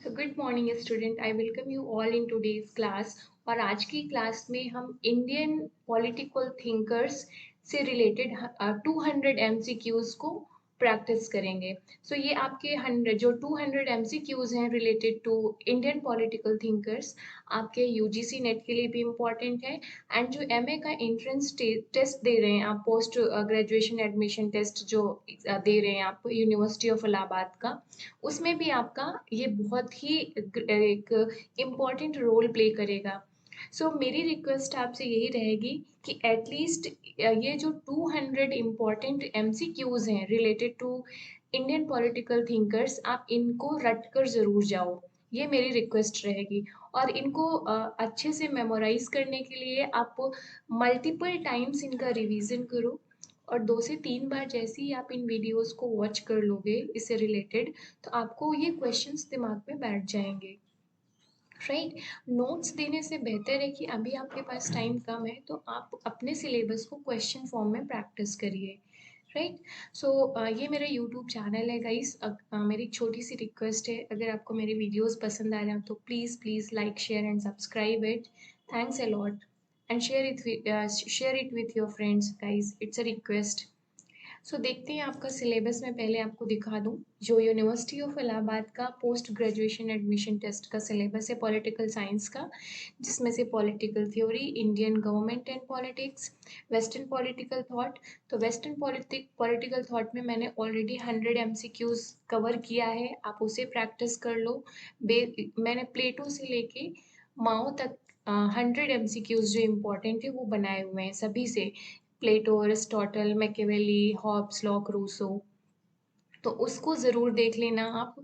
So good morning student, I welcome you all in today's class। और आज की class में हम इंडियन पॉलिटिकल थिंकर्स से रिलेटेड 200 एमसीक्यूज को प्रैक्टिस करेंगे। सो ये आपके 200 एमसीक्यूज हैं related to Indian political thinkers, आपके यूजीसी नेट के लिए भी इम्पॉर्टेंट है। एंड जो एमए का एंट्रेंस टेस्ट दे रहे हैं आप, पोस्ट ग्रेजुएशन एडमिशन टेस्ट जो दे रहे हैं आप यूनिवर्सिटी ऑफ इलाहाबाद का, उसमें भी आपका ये बहुत ही एक इम्पॉर्टेंट रोल प्ले करेगा। सो मेरी रिक्वेस्ट आपसे यही रहेगी कि एटलीस्ट ये जो 200 इम्पॉर्टेंट एमसीक्यूज हैं related to Indian political thinkers, आप इनको रट कर ज़रूर जाओ, ये मेरी रिक्वेस्ट रहेगी। और इनको अच्छे से मेमोराइज करने के लिए आप मल्टीपल टाइम्स इनका रिवीजन करो। और 2 से 3 बार जैसे ही आप इन वीडियोस को वॉच कर लोगे इससे रिलेटेड, तो आपको ये क्वेश्चंस दिमाग में बैठ जाएंगे। राइट। नोट्स देने से बेहतर है कि अभी आपके पास टाइम कम है तो आप अपने सिलेबस को क्वेश्चन फॉर्म में प्रैक्टिस करिए। राइट। सो ये मेरा यूट्यूब चैनल है गाइस। मेरी एक छोटी सी रिक्वेस्ट है, अगर आपको मेरे वीडियोस पसंद आ रहे हैं तो please please like share and subscribe it. Thanks a lot. And share it with your friends guys, it's a request. So देखते हैं आपका सिलेबस में पहले आपको दिखा दूं, जो यूनिवर्सिटी ऑफ इलाहाबाद का पोस्ट ग्रेजुएशन एडमिशन टेस्ट का सिलेबस है पॉलिटिकल साइंस का, जिसमें से political theory, Indian government and politics, western political thought. तो वेस्टर्न पॉलिटिकल थॉट में मैंने ऑलरेडी 100 एमसीक्यूज कवर किया है, आप उसे प्रैक्टिस कर लो। मैंने प्लेटो से लेके माओ तक 100 एमसीक्यूज जो इम्पोर्टेंट है वो बनाए हुए हैं सभी से, Plato, Aristotle, Machiavelli, Hobbes, Locke, Rousseau. तो उसको ज़रूर देख लेना आप।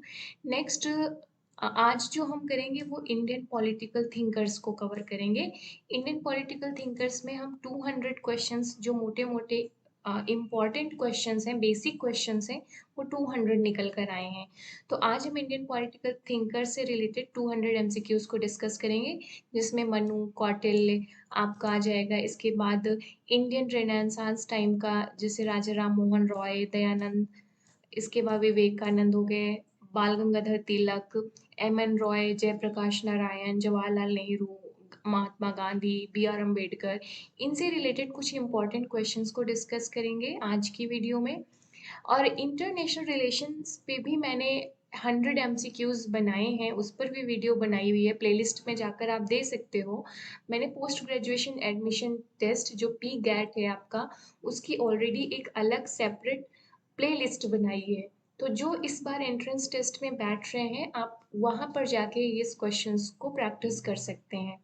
नेक्स्ट आज जो हम करेंगे वो इंडियन पॉलिटिकल थिंकर्स को कवर करेंगे। इंडियन पॉलिटिकल थिंकर्स में हम 200 क्वेश्चंस, जो मोटे मोटे इम्पॉर्टेंट क्वेश्चंस हैं, बेसिक क्वेश्चंस हैं, वो 200 निकल कर आए हैं। तो आज हम इंडियन पॉलिटिकल थिंकर से रिलेटेड 200 एमसीक्यूज को डिस्कस करेंगे, जिसमें मनु, कौटिल्य आपका आ जाएगा। इसके बाद इंडियन रेनेसांस टाइम का, जैसे राजा राम मोहन रॉय, दयानंद, इसके बाद विवेकानंद हो गए, Bal Gangadhar Tilak, M N Roy, Jayaprakash Narayan, Jawaharlal Nehru, Mahatma Gandhi, B R Ambedkar. इनसे रिलेटेड कुछ इंपॉर्टेंट क्वेश्चंस को डिस्कस करेंगे आज की वीडियो में। और इंटरनेशनल रिलेशंस पे भी मैंने 100 एमसीक्यूज बनाए हैं, उस पर भी वीडियो बनाई हुई है, प्लेलिस्ट में जाकर आप दे सकते हो। मैंने पोस्ट ग्रेजुएशन एडमिशन टेस्ट जो पी गैट है आपका, उसकी ऑलरेडी एक अलग सेपरेट प्लेलिस्ट बनाई है। तो जो इस बार एंट्रेंस टेस्ट में बैठ रहे हैं, आप वहाँ पर जाके इस क्वेश्चंस को प्रैक्टिस कर सकते हैं।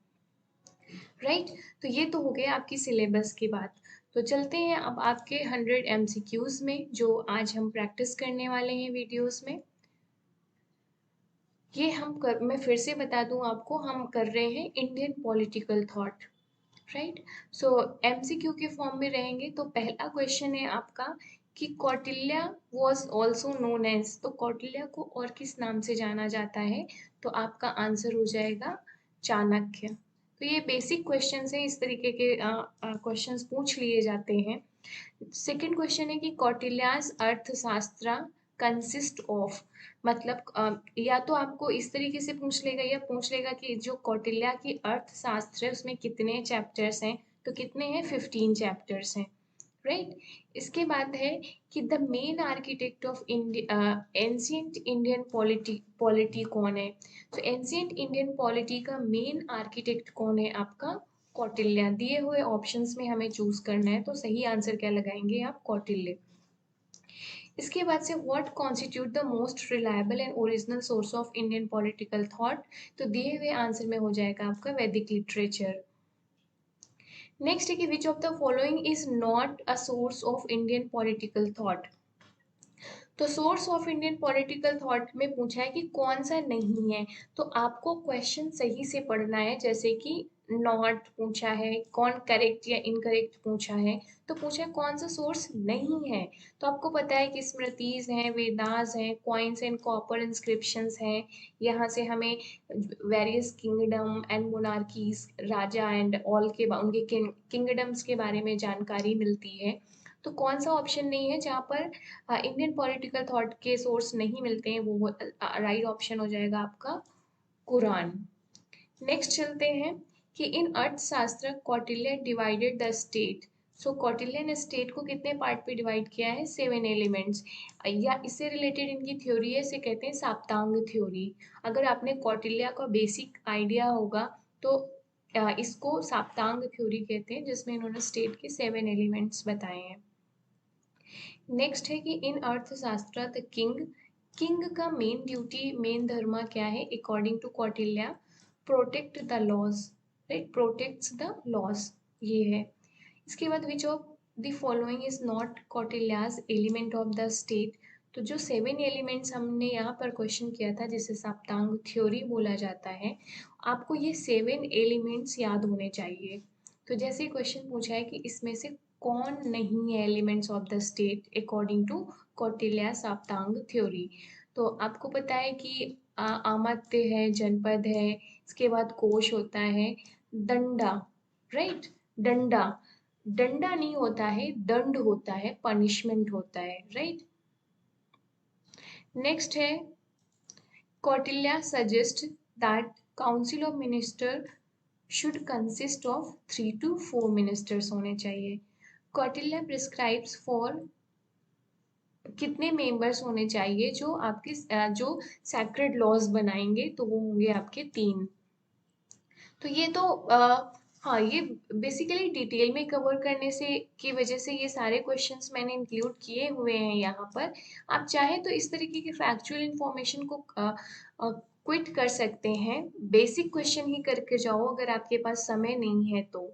राइट। तो ये तो हो गया आपकी सिलेबस की बात। तो चलते हैं अब आपके 100 एमसीक्यूज में, जो आज हम प्रैक्टिस करने वाले हैं वीडियोस में। ये मैं फिर से बता दूं आपको, हम कर रहे हैं Indian political thought. Right. So MCQ के फॉर्म में रहेंगे। तो पहला क्वेश्चन है आपका कि Kautilya was also known as, तो कौटिल्य को और किस नाम से जाना जाता है? तो आपका आंसर हो जाएगा चाणक्य। तो ये बेसिक क्वेश्चंस हैं, इस तरीके के क्वेश्चंस पूछ लिए जाते हैं। सेकंड क्वेश्चन है कि कौटिल्याज अर्थशास्त्र कंसिस्ट ऑफ, मतलब या तो आपको इस तरीके से पूछ लेगा या पूछ लेगा कि जो कौटिल्या की अर्थशास्त्र है उसमें कितने चैप्टर्स हैं? तो कितने हैं? 15 चैप्टर्स हैं। राइट। इसके बाद है कि the main architect of ancient Indian polity कौन है? तो एंशियंट इंडियन पॉलिटी का मेन आर्किटेक्ट कौन है? आपका कौटिल्य। दिए हुए ऑप्शंस में हमें चूज करना है, तो सही आंसर क्या लगाएंगे आप? कौटिल्य। इसके बाद से what constitute the most reliable and original source of Indian political thought? तो दिए हुए आंसर में हो जाएगा आपका वैदिक लिटरेचर। नेक्स्ट है कि which of the following is not a source of Indian political thought? तो source of Indian political thought में पूछा है कि कौन सा नहीं है। तो आपको क्वेश्चन सही से पढ़ना है, जैसे कि नॉट पूछा है, कौन करेक्ट या इनकरेक्ट पूछा है, तो पूछा है कौन सा सोर्स नहीं है। तो आपको पता है कि स्मृतिज हैं, वेदास हैं, कॉइन्स एंड कॉपर इंस्क्रिप्शंस हैं। यहाँ से हमें various kingdom and monarchies, Raja and all के उनके किंगडम्स के बारे में जानकारी मिलती है। तो कौन सा ऑप्शन नहीं है जहाँ पर इंडियन पॉलिटिकल थॉट के सोर्स नहीं मिलते हैं, वो राइट ऑप्शन हो जाएगा आपका कुरान। नेक्स्ट चलते हैं कि in Arthashastra Kautilya divided the state. सो कौटिल्य ने स्टेट को कितने पार्ट पे डिवाइड किया है, 7 एलिमेंट्स। या इससे रिलेटेड इनकी थ्योरी है, इसे कहते हैं साप्तांग थ्योरी। अगर आपने कौटिल्य का बेसिक आइडिया होगा तो इसको साप्तांग थ्योरी कहते हैं, जिसमें इन्होंने स्टेट के 7 एलिमेंट्स बताए हैं। नेक्स्ट है कि in Arthashastra the king, king का मेन ड्यूटी, मेन धर्म क्या है according to Kautilya, protect the laws, right, protects the laws, ये है। इसके बाद which of the following is not Kautilya's element of the state. तो जो 7 एलिमेंट्स हमने यहाँ पर क्वेश्चन किया था, जिसे सप्तांग थ्योरी बोला जाता है, आपको ये 7 एलिमेंट्स याद होने चाहिए। तो जैसे क्वेश्चन पूछा है कि इसमें से कौन नहीं है elements of the state according to Kautilya Saptanga theory, तो आपको पता है कि आमात्य है, जनपद है, इसके बाद कोश होता है, दंडा, राइट, डंडा, डंडा नहीं होता है, दंड होता है, पनिशमेंट होता है, राइट। नेक्स्ट है Kautilya suggest that council of minister should consist of 3 to 4 ministers होने चाहिए। कौटिल्य प्रिस्क्राइब्स फॉर कितने मेंबर्स होने चाहिए जो आपके जो सैक्रेड लॉज बनाएंगे, तो वो होंगे आपके 3। तो ये तो हाँ, ये बेसिकली डिटेल में कवर करने से की वजह से ये सारे क्वेश्चंस मैंने इंक्लूड किए हुए हैं यहाँ पर। आप चाहें तो इस तरीके के फैक्चुअल इंफॉर्मेशन को क्विट कर सकते हैं, बेसिक क्वेश्चन ही करके जाओ अगर आपके पास समय नहीं है तो।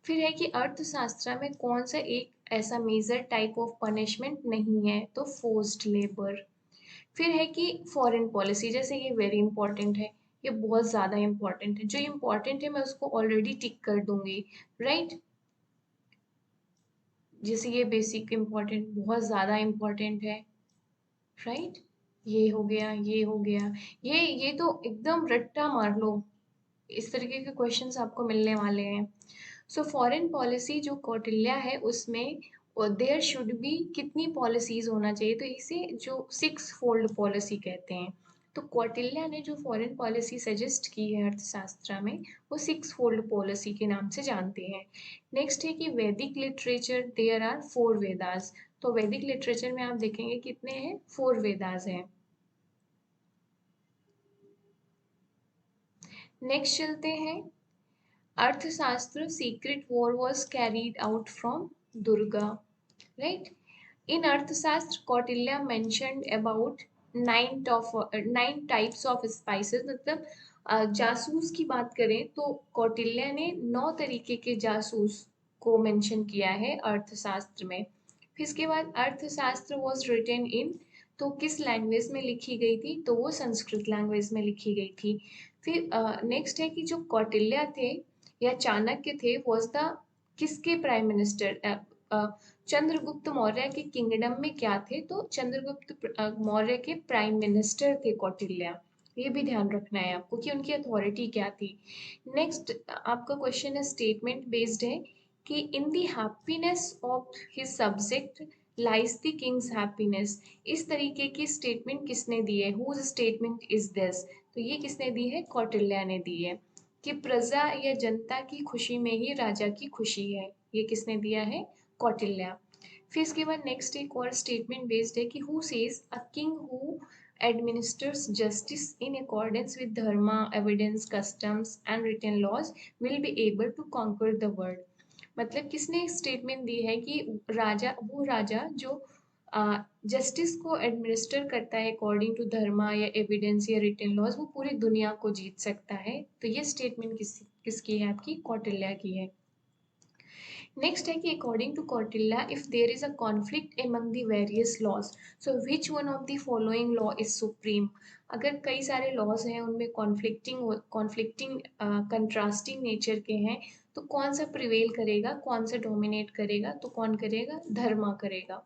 फिर है कि अर्थशास्त्र में कौन सा एक ऐसा मेजर टाइप ऑफ पनिशमेंट नहीं है, तो फोर्स्ड लेबर। फिर है कि फॉरेन पॉलिसी, जैसे ये वेरी इंपॉर्टेंट है, ये बहुत ज़्यादा इंपॉर्टेंट है, जो इंपॉर्टेंट है मैं उसको ऑलरेडी टिक कर दूंगी, राइट। जैसे ये बेसिक इंपॉर्टेंट, बहुत ज़्यादा इंपॉर्टेंट है, राइट। ये हो गया, ये हो गया, ये तो एकदम रट्टा मार लो, इस तरीके के क्वेश्चंस आपको मिलने वाले हैं। सो फॉरेन पॉलिसी जो कौटिल्य है उसमें देयर शुड बी कितनी पॉलिसीज होना चाहिए, तो इसे जो 6 फोल्ड पॉलिसी कहते हैं। तो कौटिल्य ने जो फॉरेन पॉलिसी सजेस्ट की है अर्थशास्त्र में, वो 6 फोल्ड पॉलिसी के नाम से जानते हैं। नेक्स्ट है कि वैदिक लिटरेचर देयर आर 4 वेदास। तो वैदिक लिटरेचर में आप देखेंगे कितने हैं, 4 वेदास हैं। नेक्स्ट चलते हैं, Arthashastra secret war was carried out from Durga, right. In Arthashastra Kautilya mentioned about 9 types of spices, मतलब जासूस की बात करें तो कौटिल्य ने 9 तरीके के जासूस को मेंशन किया है अर्थशास्त्र में। फिर इसके बाद अर्थशास्त्र वॉज रिटन इन, तो किस लैंग्वेज में लिखी गई थी, तो वो संस्कृत लैंग्वेज में लिखी गई थी। फिर नेक्स्ट है कि जो कौटिल्य थे या चाणक्य थे, वॉज द किसके प्राइम मिनिस्टर, चंद्रगुप्त मौर्य के किंगडम में क्या थे, तो चंद्रगुप्त मौर्य के प्राइम मिनिस्टर थे कौटिल्य। ये भी ध्यान रखना है आपको कि उनकी अथॉरिटी क्या थी। नेक्स्ट आपका क्वेश्चन है स्टेटमेंट बेस्ड है कि in the happiness of his subject lies the king's happiness. इस तरीके की स्टेटमेंट किसने दी है, हुज स्टेटमेंट इज दिस, तो ये किसने दी है, कौटिल्य ने दी है, कि प्रजा या जनता की खुशी में ही राजा की खुशी है, ये किसने दिया है, कौटिल्य। फिर इसके बाद नेक्स्ट एक और स्टेटमेंट बेस्ड है कि who says a king who administers justice in accordance with dharma, evidence, customs and written laws will be able to conquer the world। मतलब किसने स्टेटमेंट दी है कि राजा, वो राजा जो जस्टिस को एडमिनिस्टर करता है अकॉर्डिंग टू धर्मा या एविडेंस या रिटन लॉज, वो पूरी दुनिया को जीत सकता है। तो ये स्टेटमेंट किसकी है, आपकी कौटिल्य की है। नेक्स्ट है कि according to Kautilya if there is a conflict among the various laws, so which one of the following law is supreme. अगर कई सारे लॉज हैं, उनमें कॉन्फ्लिक्टिंग कंट्रास्टिंग नेचर के हैं, तो कौन सा प्रिवेल करेगा, कौन सा डोमिनेट करेगा, तो कौन करेगा, धर्मा करेगा।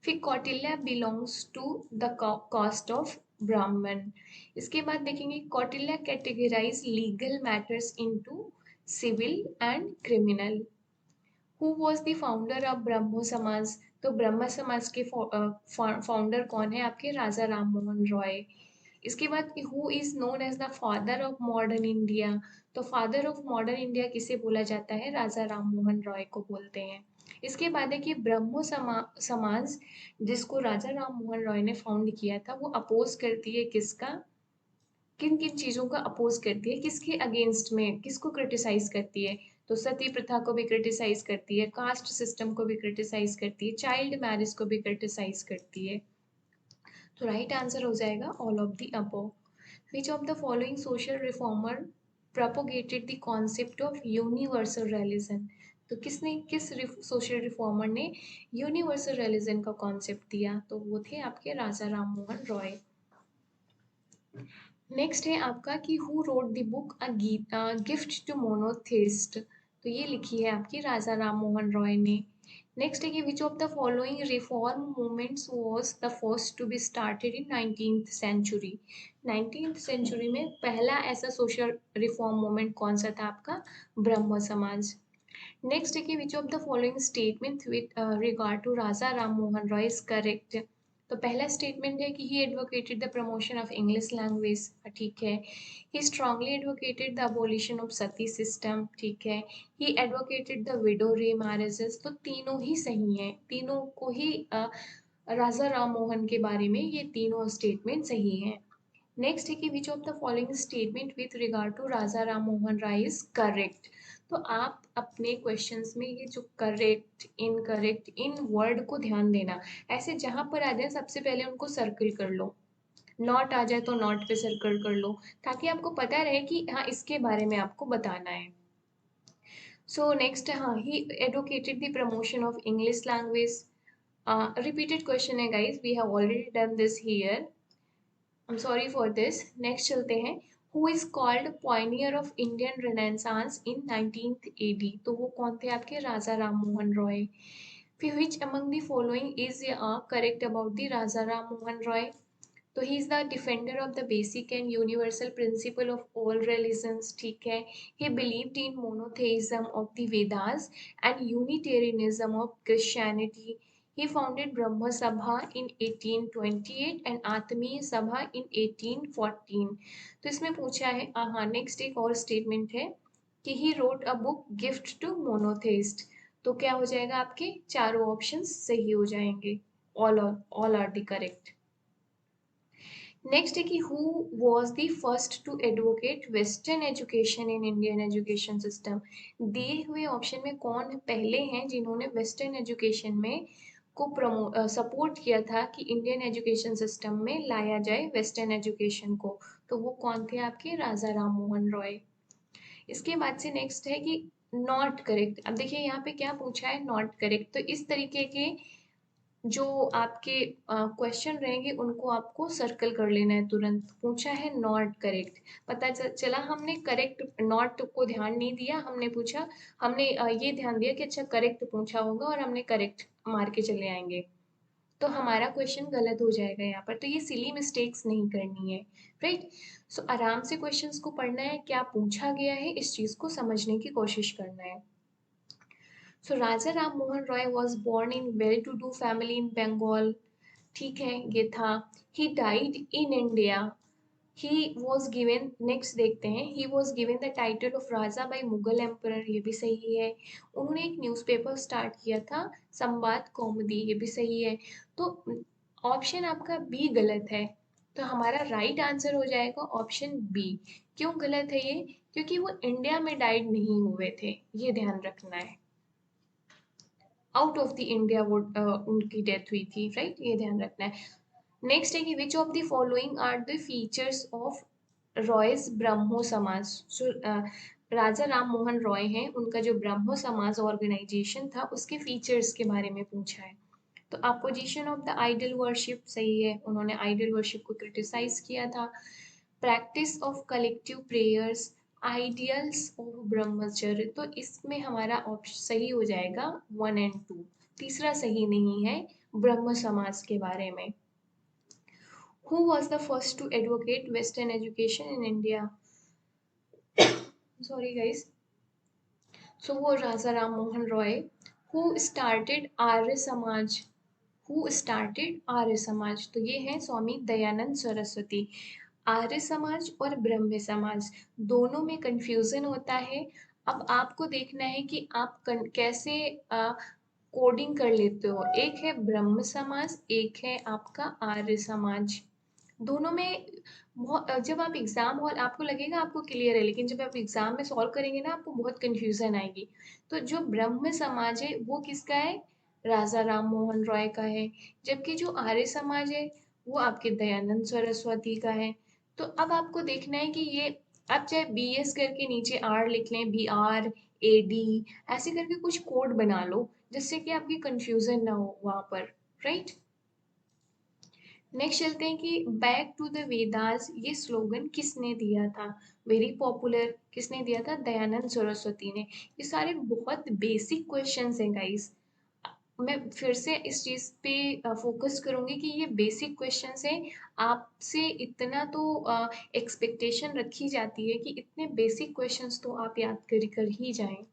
फिर Kautilya belongs to the caste of Brahmin. इसके बाद देखेंगे Kautilya categorise legal matters into civil and criminal. Who was the founder of Brahmo Samaj? तो ब्रह्म समाज के फाउंडर कौन है आपके? राजा राम मोहन रॉय। इसके बाद कि who is known as the father of modern India? तो फादर ऑफ मॉडर्न इंडिया किसे बोला जाता है? राजा राम मोहन रॉय को बोलते हैं। इसके बाद है कि समाज जिसको राजा राम मोहन रॉय ने फाउंड किया था वो अपोज करती है किसका? किन किन चीजों का अपोज करती है, किसके अगेंस्ट में, किसको क्रिटिसाइज करती है? तो सती प्रथा को भी क्रिटिसाइज करती है, कास्ट सिस्टम को भी क्रिटिसाइज करती है, चाइल्ड मैरिज को भी क्रिटिसाइज करती है। तो राइट आंसर हो जाएगा all of the above. Which of the following social reformer propagated the concept of universal religion? तो किसने, किस सोशल रिफॉर्मर ने यूनिवर्सल रिलीजन का कॉन्सेप्ट दिया? तो वो थे आपके राजा राम मोहन रॉय। नेक्स्ट है आपका कि who wrote the book a gift to monotheist? तो ये लिखी है आपकी राजा राम मोहन रॉय ने। नेक्स्ट है कि which of the following reform movements was the first to be started in 19th century? 19th century में पहला ऐसा सोशल रिफॉर्म मूवमेंट कौन सा था आपका? ब्रह्म समाज। नेक्स्ट है कि which of the following statement with regard to Raja Ram Mohan Roy is correct? तो पहला स्टेटमेंट है कि he advocated the promotion of English language, ठीक है। He strongly advocated the abolition of sati system, ठीक है। He advocated the widow remarriages. तो तीनों ही सही हैं, तीनों को ही राजा राम मोहन के बारे में ये तीनों स्टेटमेंट सही हैं। नेक्स्ट है कि which of the following statement with regard to Raja Ram Mohan Rai is correct? तो आप अपने क्वेश्चंस में ये जो करेक्ट, इनकरेक्ट, इन वर्ड को ध्यान देना। ऐसे जहां पर आ जाए सबसे पहले उनको सर्कल कर लो। नॉट आ जाए तो नॉट पे सर्कल कर लो, ताकि आपको पता रहे कि हाँ इसके बारे में आपको बताना है। सो नेक्स्ट, हाँ, he advocated the promotion of English language. Repeated question है guys, we have already done this here, I'm sorry for this. Next चलते हैं। Who is called pioneer of Indian Renaissance in 19th AD? तो वो कौन थे आपके? राजा राम मोहन रॉय। फिर which among the following is correct about the राजा राम मोहन रॉय? तो he is the defender of the basic and universal principle of all religions, ठीक है। He believed in monotheism of the Vedas and unitarianism of Christianity. He founded Brahma Sabha in 1828 and Atmiya Sabha in 1814. तो इसमें पूछा है, हाँ, next एक और statement है कि he wrote a book gift to monotheist. तो क्या हो जाएगा आपके? चारों ऑप्शंस सही हो जाएंगे, all are the correct. Next है कि who was the first to advocate western education in Indian education system? दिए हुए ऑप्शन में कौन पहले हैं जिन्होंने वेस्टर्न एजुकेशन में को सपोर्ट किया था कि इंडियन एजुकेशन सिस्टम में लाया जाए वेस्टर्न एजुकेशन को? तो वो कौन थे आपके? राजा राम मोहन रॉय। इसके बाद से नेक्स्ट है कि नॉट करेक्ट। अब देखिए यहाँ पे क्या पूछा है, नॉट करेक्ट। तो इस तरीके के जो आपके क्वेश्चन रहेंगे उनको आपको सर्कल कर लेना है तुरंत। पूछा है नॉट करेक्ट, पता चला हमने करेक्ट नॉट को ध्यान नहीं दिया, हमने पूछा, हमने ये ध्यान दिया कि अच्छा करेक्ट पूछा होगा और हमने करेक्ट मार के चले आएंगे, तो हमारा क्वेश्चन गलत हो जाएगा यहाँ पर। तो ये सिली मिस्टेक्स नहीं करनी है, राइट। सो आराम से क्वेश्चंस को पढ़ना है, क्या पूछा गया है इस चीज को समझने की कोशिश करना है। So Raja Ram Mohan Roy was born in well to do family in Bengal, ठीक है, ये था। He died in India. He was given, next देखते हैं, he was given the title of Raja by Mughal emperor, ये भी सही है। उन्होंने एक न्यूज़पेपर स्टार्ट किया था, संवाद कौमुदी, ये भी सही है। तो ऑप्शन आपका बी गलत है, तो हमारा राइट आंसर हो जाएगा ऑप्शन बी। क्यों गलत है ये? क्योंकि वो इंडिया में डाइड नहीं हुए थे, ये ध्यान रखना है। आउट ऑफ द इंडिया वो उनकी डेथ हुई थी, राइट, ये ध्यान रखना है। नेक्स्ट है कि which of the following are the features of Roy's Brahmo Samaj? So Raja Ram Mohan Roy हैं, उनका जो ब्रह्मो समाज ऑर्गेनाइजेशन था उसके फीचर्स के बारे में पूछा है। तो opposition of the idol worship, सही है, उन्होंने आइडल वर्शिप को क्रिटिसाइज किया था। Practice of collective prayers, ideals of brahmacharya, तो इसमें हमारा ऑप्शन सही हो जाएगा 1 एंड 2। तीसरा सही नहीं है ब्रह्म समाज के बारे में। Who was the first to advocate Western education in India? Sorry guys. So वो राजा Ram Mohan Roy. Who started Arya Samaj, who started Arya Samaj, तो ये है स्वामी दयानंद सरस्वती। आर्य समाज और ब्रह्म समाज दोनों में कंफ्यूजन होता है। अब आपको देखना है कि आप कैसे कोडिंग कर लेते हो। एक है ब्रह्म समाज, एक है आपका आर्य समाज। दोनों में जब आप एग्जाम हॉल आपको लगेगा आपको क्लियर है, लेकिन जब आप एग्जाम में सॉल्व करेंगे ना आपको बहुत कंफ्यूजन आएगी। तो जो ब्रह्म समाज है वो किसका है, राजा राम मोहन रॉय का है। जबकि जो आर्य समाज है वो आपके दयानंद सरस्वती का है। तो अब आपको देखना है कि ये आप चाहे बी एस करके नीचे आर लिख लें, BRAD ऐसे करके कुछ कोड बना लो जिससे कि आपकी कंफ्यूजन ना हो वहां पर, राइट। नेक्स्ट चलते हैं कि बैक टू द वेदास ये स्लोगन किसने दिया था। वेरी पॉपुलर, किसने दिया था, दयानंद सरस्वती ने। ये सारे बहुत बेसिक क्वेश्चंस हैं गाइस। मैं फिर से इस चीज पे फोकस करूंगी कि ये बेसिक क्वेश्चंस हैं। आपसे इतना तो एक्सपेक्टेशन रखी जाती है कि इतने बेसिक क्वेश्चंस तो आप याद कर ही जाएं।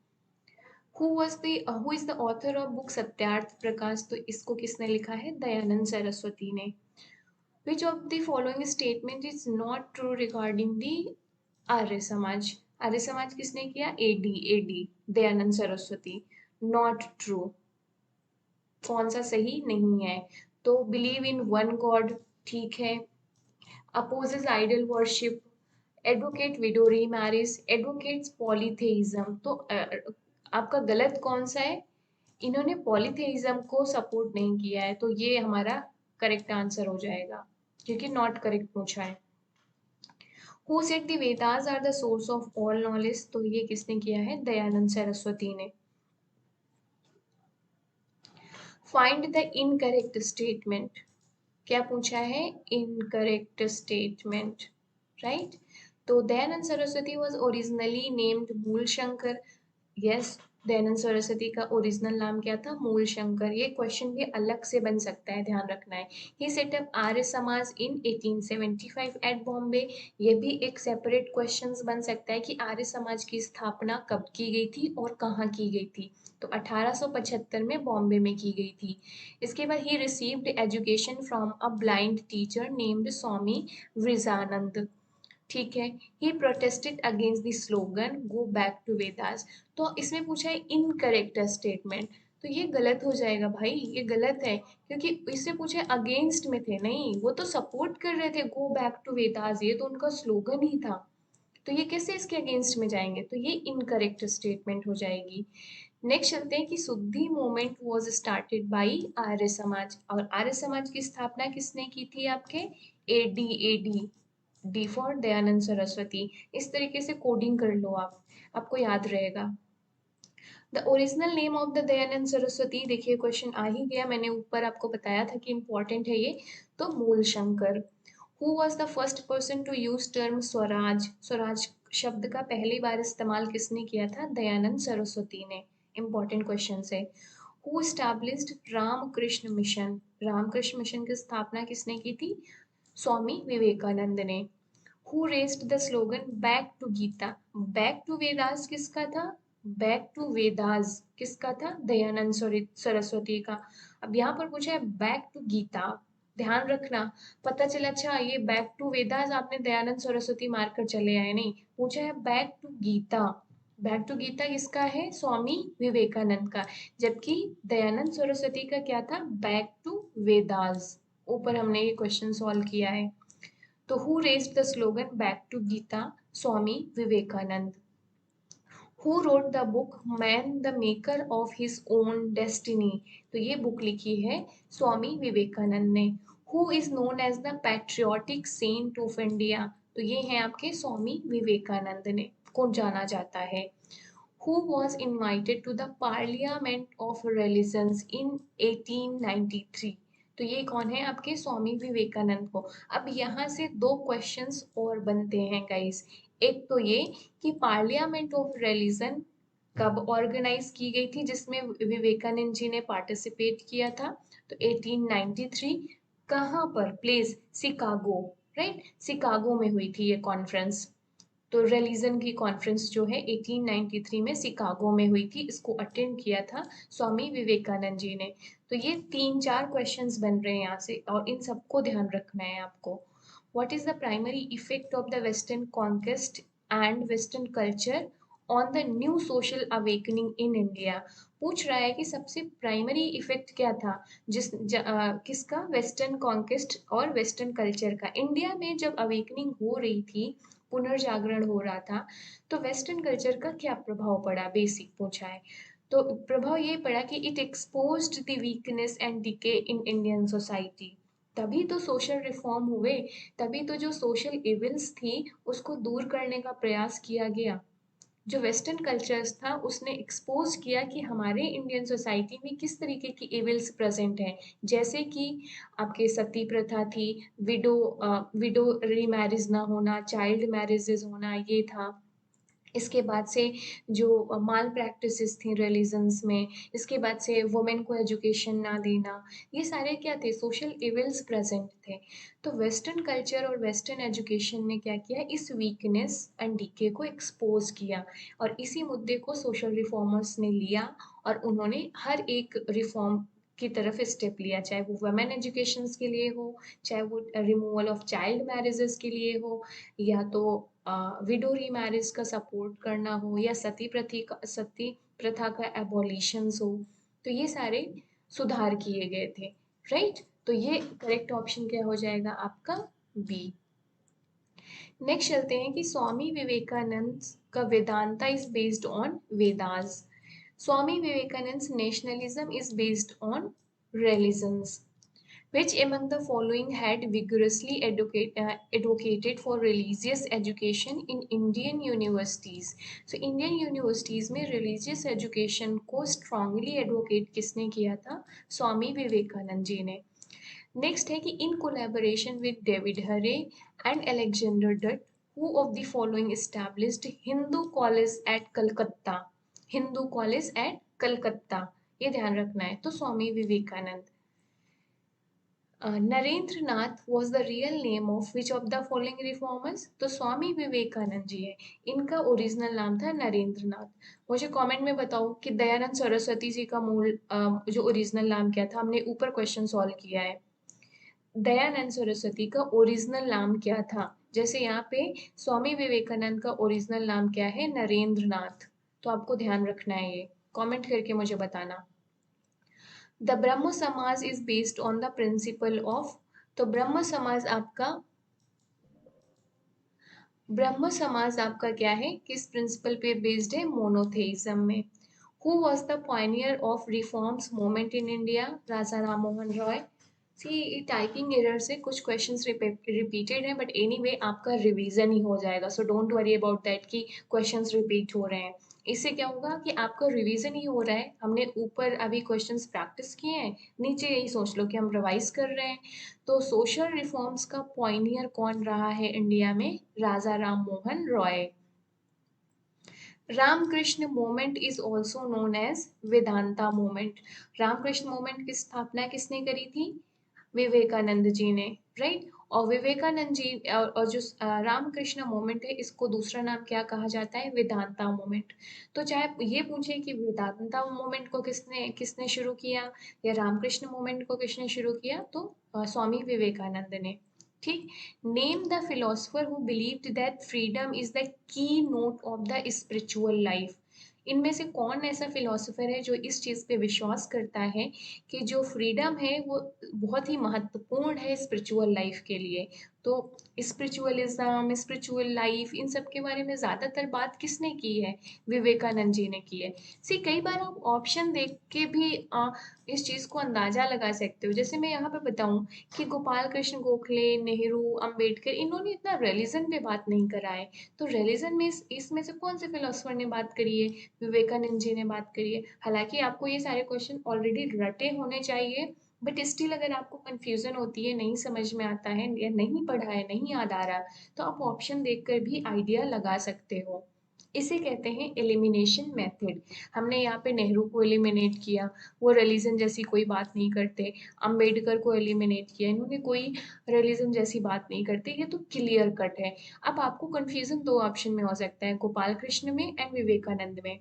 Who is the author of book Satyarth Prakash, तो इसको किसने लिखा है, दयानंद सरस्वती ने। Which of the following statement is not true regarding the Arya Samaj, आर्य समाज किसने किया, AD Dayanand Saraswati. Not true, कौन सा सही नहीं है, तो बिलीव इन वन गॉड, ठीक है। Opposes idol worship, advocate widow remarriage, advocates polytheism, तो आपका गलत कौन सा है, इन्होंने पॉलीथेइज्म को सपोर्ट नहीं किया है, तो ये हमारा करेक्ट आंसर हो जाएगा क्योंकि नॉट करेक्ट पूछा है। Who said the Vedas are the source of all knowledge, तो ये किसने किया है, दयानंद सरस्वती ने। फाइंड द इनकरेक्ट स्टेटमेंट, क्या पूछा है, इनकरेक्ट स्टेटमेंट, राइट। तो Dayanand Saraswati was originally named Mool Shankar, yes. Dayanand Saraswati का ओरिजिनल नाम क्या था, मूल शंकर। ये क्वेश्चन भी अलग से बन सकता है, ध्यान रखना है। ही सेट अप आर्य समाज इन 1875 एट बॉम्बे, ये भी एक सेपरेट क्वेश्चन बन सकता है कि आर्य समाज की स्थापना कब की गई थी और कहाँ की गई थी, तो 1875 में बॉम्बे में की गई थी। इसके बाद he received education from a blind teacher named Swami Virjanand, ठीक है। He protested against the slogan go back to Vedas, तो इसमें पूछा है इनकरेक्ट स्टेटमेंट, तो ये गलत हो जाएगा भाई, ये गलत है क्योंकि इससे पूछे अगेंस्ट में थे, नहीं वो तो सपोर्ट कर रहे थे गो बैक टू वेदास, ये तो उनका स्लोगन ही था। तो ये कैसे इसके अगेंस्ट में जाएंगे, तो ये इनकरेक्ट स्टेटमेंट हो जाएगी। नेक्स्ट चलते हैं कि शुद्धि movement was started by Arya Samaj, और आर्य समाज की स्थापना किसने की थी, आपके AD D for Dayanand Saraswati. इस तरीके से कोडिंग कर लो आप, आपको याद रहेगा। The original name of the Dayanand Saraswati, देखिए क्वेश्चन आ ही गया, मैंने ऊपर आपको बताया था कि इंपॉर्टेंट है ये, तो Mool Shankar. Who was the first person to use term swaraj, swaraj शब्द का पहली बार इस्तेमाल किसने किया था, दयानंद सरस्वती ने। इंपॉर्टेंट क्वेश्चन है। Who established Ramakrishna Mission, Ramakrishna Mission की स्थापना किसने की थी, स्वामी विवेकानंद ने। Who raised the slogan back to Gita, back to Vedas किसका था, बैक टू वेदास किसका था, दयानंद सरस्वती का। अब यहाँ पर पूछा है बैक टू गीता, ध्यान रखना, पता चला अच्छा ये बैक टू वेदास आपने दयानंद सरस्वती मारकर चले आए, नहीं, पूछा है back to Gita. Back to Gita किसका है, स्वामी विवेकानंद का। जबकि दयानंद सरस्वती का क्या था, बैक टू वेदास। ऊपर हमने ये क्वेश्चन सॉल्व किया है। तो who raised the slogan back to Gita, Swami Vivekananda. Who wrote the book man the maker of his own destiny, तो ये बुक लिखी है स्वामी विवेकानंद ने। Who is known as the patriotic saint of India, तो ये है आपके स्वामी विवेकानंद ने को जाना जाता है। Who was invited to the Parliament of Religions in 1893, तो ये कौन है, आपके स्वामी विवेकानंद को। अब यहाँ से दो क्वेश्चंस और बनते हैं गाइस। एक तो ये कि पार्लियामेंट ऑफ रिलीजन कब ऑर्गेनाइज की गई थी जिसमें विवेकानंद जी ने पार्टिसिपेट किया था, तो 1893। कहाँ पर, प्लेस शिकागो, राइट, शिकागो में हुई थी ये कॉन्फ्रेंस। तो रिलीजन की कॉन्फ्रेंस जो है 1893 में शिकागो में हुई थी, इसको अटेंड किया था स्वामी विवेकानंद जी ने। तो ये 3-4 क्वेश्चंस बन रहे हैं यहाँ से और इन सबको ध्यान रखना है आपको। What is the primary effect of the western conquest and western culture on the new social awakening in India? पूछ रहा है कि सबसे प्राइमरी इफेक्ट क्या था किसका, वेस्टर्न कॉन्क्वेस्ट और वेस्टर्न कल्चर का। इंडिया में जब अवेकनिंग हो रही थी, पुनर्जागरण हो रहा था, तो वेस्टर्न कल्चर का क्या प्रभाव पड़ा, बेसिक पूछा है। तो प्रभाव ये पड़ा कि it exposed the weakness and decay in Indian society. तभी तो सोशल रिफॉर्म हुए, तभी तो जो सोशल इविल्स थी उसको दूर करने का प्रयास किया गया। जो वेस्टर्न कल्चर्स था उसने एक्सपोज किया कि हमारे इंडियन सोसाइटी में किस तरीके की इविल्स प्रेजेंट हैं, जैसे कि आपके सती प्रथा थी, विडो रीमैरिज ना होना, चाइल्ड मैरिजेस होना, ये था। इसके बाद से जो माल प्रैक्टिसेस थी रिलीजन्स में, इसके बाद से वुमेन को एजुकेशन ना देना, ये सारे क्या थे, सोशल इविल्स प्रेजेंट थे। तो वेस्टर्न कल्चर और वेस्टर्न एजुकेशन ने क्या किया, इस वीकनेस एंड डीके को एक्सपोज किया और इसी मुद्दे को सोशल रिफॉर्मर्स ने लिया और उन्होंने हर एक रिफॉर्म की तरफ स्टेप लिया, चाहे वो वुमेन एजुकेशन के लिए हो, चाहे वो रिमूवल ऑफ चाइल्ड मैरिजेस के लिए हो, या तो विडो रीमैरिज का सपोर्ट करना हो, या सती प्रथा का एबॉलिशंस हो। तो ये सारे सुधार किए गए थे, राइट। तो ये करेक्ट ऑप्शन क्या हो जाएगा आपका, बी। नेक्स्ट चलते हैं कि स्वामी विवेकानंद का Vedanta is based on Vedas. Swami Vivekananda nationalism is based on religions. Which among the following had vigorously advocated for religious education in Indian universities? So Indian universities में religious education को strongly advocate किसने किया था, स्वामी विवेकानंद जी ने। नेक्स्ट है कि in collaboration with David Hare and Alexander Duff, who of the following established Hindu college at Calcutta? Hindu college at Calcutta, ये ध्यान रखना है। तो Swami Vivekananda. Narendra Nath was the real name of which of the following reformers? तो स्वामी विवेकानंद जी है, इनका ओरिजिनल नाम था नरेंद्र नाथ। मुझे कमेंट में बताओ कि दयानंद सरस्वती जी का मूल जो ओरिजिनल नाम क्या था, हमने ऊपर क्वेश्चन सॉल्व किया है। दयानंद सरस्वती का ओरिजिनल नाम क्या था? जैसे यहाँ पे स्वामी विवेकानंद का ओरिजिनल नाम क्या है, नरेंद्र नाथ। तो आपको ध्यान रखना है, ये कमेंट करके मुझे बताना। द ब्रह्म समाज is based on the principle of, तो ब्रह्म समाज आपका क्या है, किस प्रिंसिपल पे बेस्ड है, मोनोथेइज्म में। Who was the pioneer of reforms movement in India? Raja Ram Mohan Roy. See typing error से कुछ क्वेश्चंस रिपीटेड हैं, बट एनीवे आपका रिवीजन ही हो जाएगा, so don't worry about that कि क्वेश्चंस रिपीट हो रहे हैं। इससे क्या होगा कि आपका रिवीजन ही हो रहा है, हमने ऊपर अभी क्वेश्चंस प्रैक्टिस किए हैं, नीचे यही सोच लो कि हम रिवाइज कर रहे हैं। तो सोशल रिफॉर्म्स का पॉइनियर कौन रहा है इंडिया में? Raja Ram Mohan Roy. Ramakrishna movement is also known as Vedanta movement. Ramakrishna movement की स्थापना किसने करी थी? विवेकानंद जी ने, राइट। और विवेकानंद जी और जो रामकृष्ण मूवमेंट है, इसको दूसरा नाम क्या कहा जाता है? वेदांता मूवमेंट। तो चाहे ये पूछे कि वेदांता मूवमेंट को किसने किसने शुरू किया या रामकृष्ण मूवमेंट को किसने शुरू किया, तो स्वामी विवेकानंद ने। ठीक। Name the philosopher who believed that freedom is the key note of the spiritual life. इनमें से कौन ऐसा फिलोसोफर है जो इस चीज़ पे विश्वास करता है कि जो फ्रीडम है वो बहुत ही महत्वपूर्ण है स्पिरिचुअल लाइफ के लिए? तो स्पिरिचुअलिज्म, स्पिरिचुअल लाइफ, इन सब के बारे में ज़्यादातर बात किसने की है? विवेकानंद जी ने की है। सी कई बार आप ऑप्शन देख के भी इस चीज़ को अंदाज़ा लगा सकते हो। जैसे मैं यहाँ पे बताऊँ कि गोपाल कृष्ण गोखले, नेहरू, अंबेडकर, इन्होंने इतना रिलीजन पे बात नहीं करा है। तो रिलीजन में इसमें से कौन से फिलोसफर ने बात करी है? विवेकानंद जी ने बात करी है। हालांकि आपको ये सारे क्वेश्चन ऑलरेडी रटे होने चाहिए, बट स्टिल अगर आपको कंफ्यूजन होती है, नहीं समझ में आता है या नहीं पढ़ा है, नहीं याद आ रहा, तो आप ऑप्शन देखकर भी आइडिया लगा सकते हो। इसे कहते हैं एलिमिनेशन मेथड। हमने यहाँ पे नेहरू को एलिमिनेट किया, वो रिलीजन जैसी कोई बात नहीं करते। अंबेडकर को एलिमिनेट किया, इन्होंने कोई रिलीजन जैसी बात नहीं करते। ये तो क्लियर कट है। अब आपको कंफ्यूजन दो ऑप्शन में हो सकता है, गोपाल कृष्ण में एंड विवेकानंद में।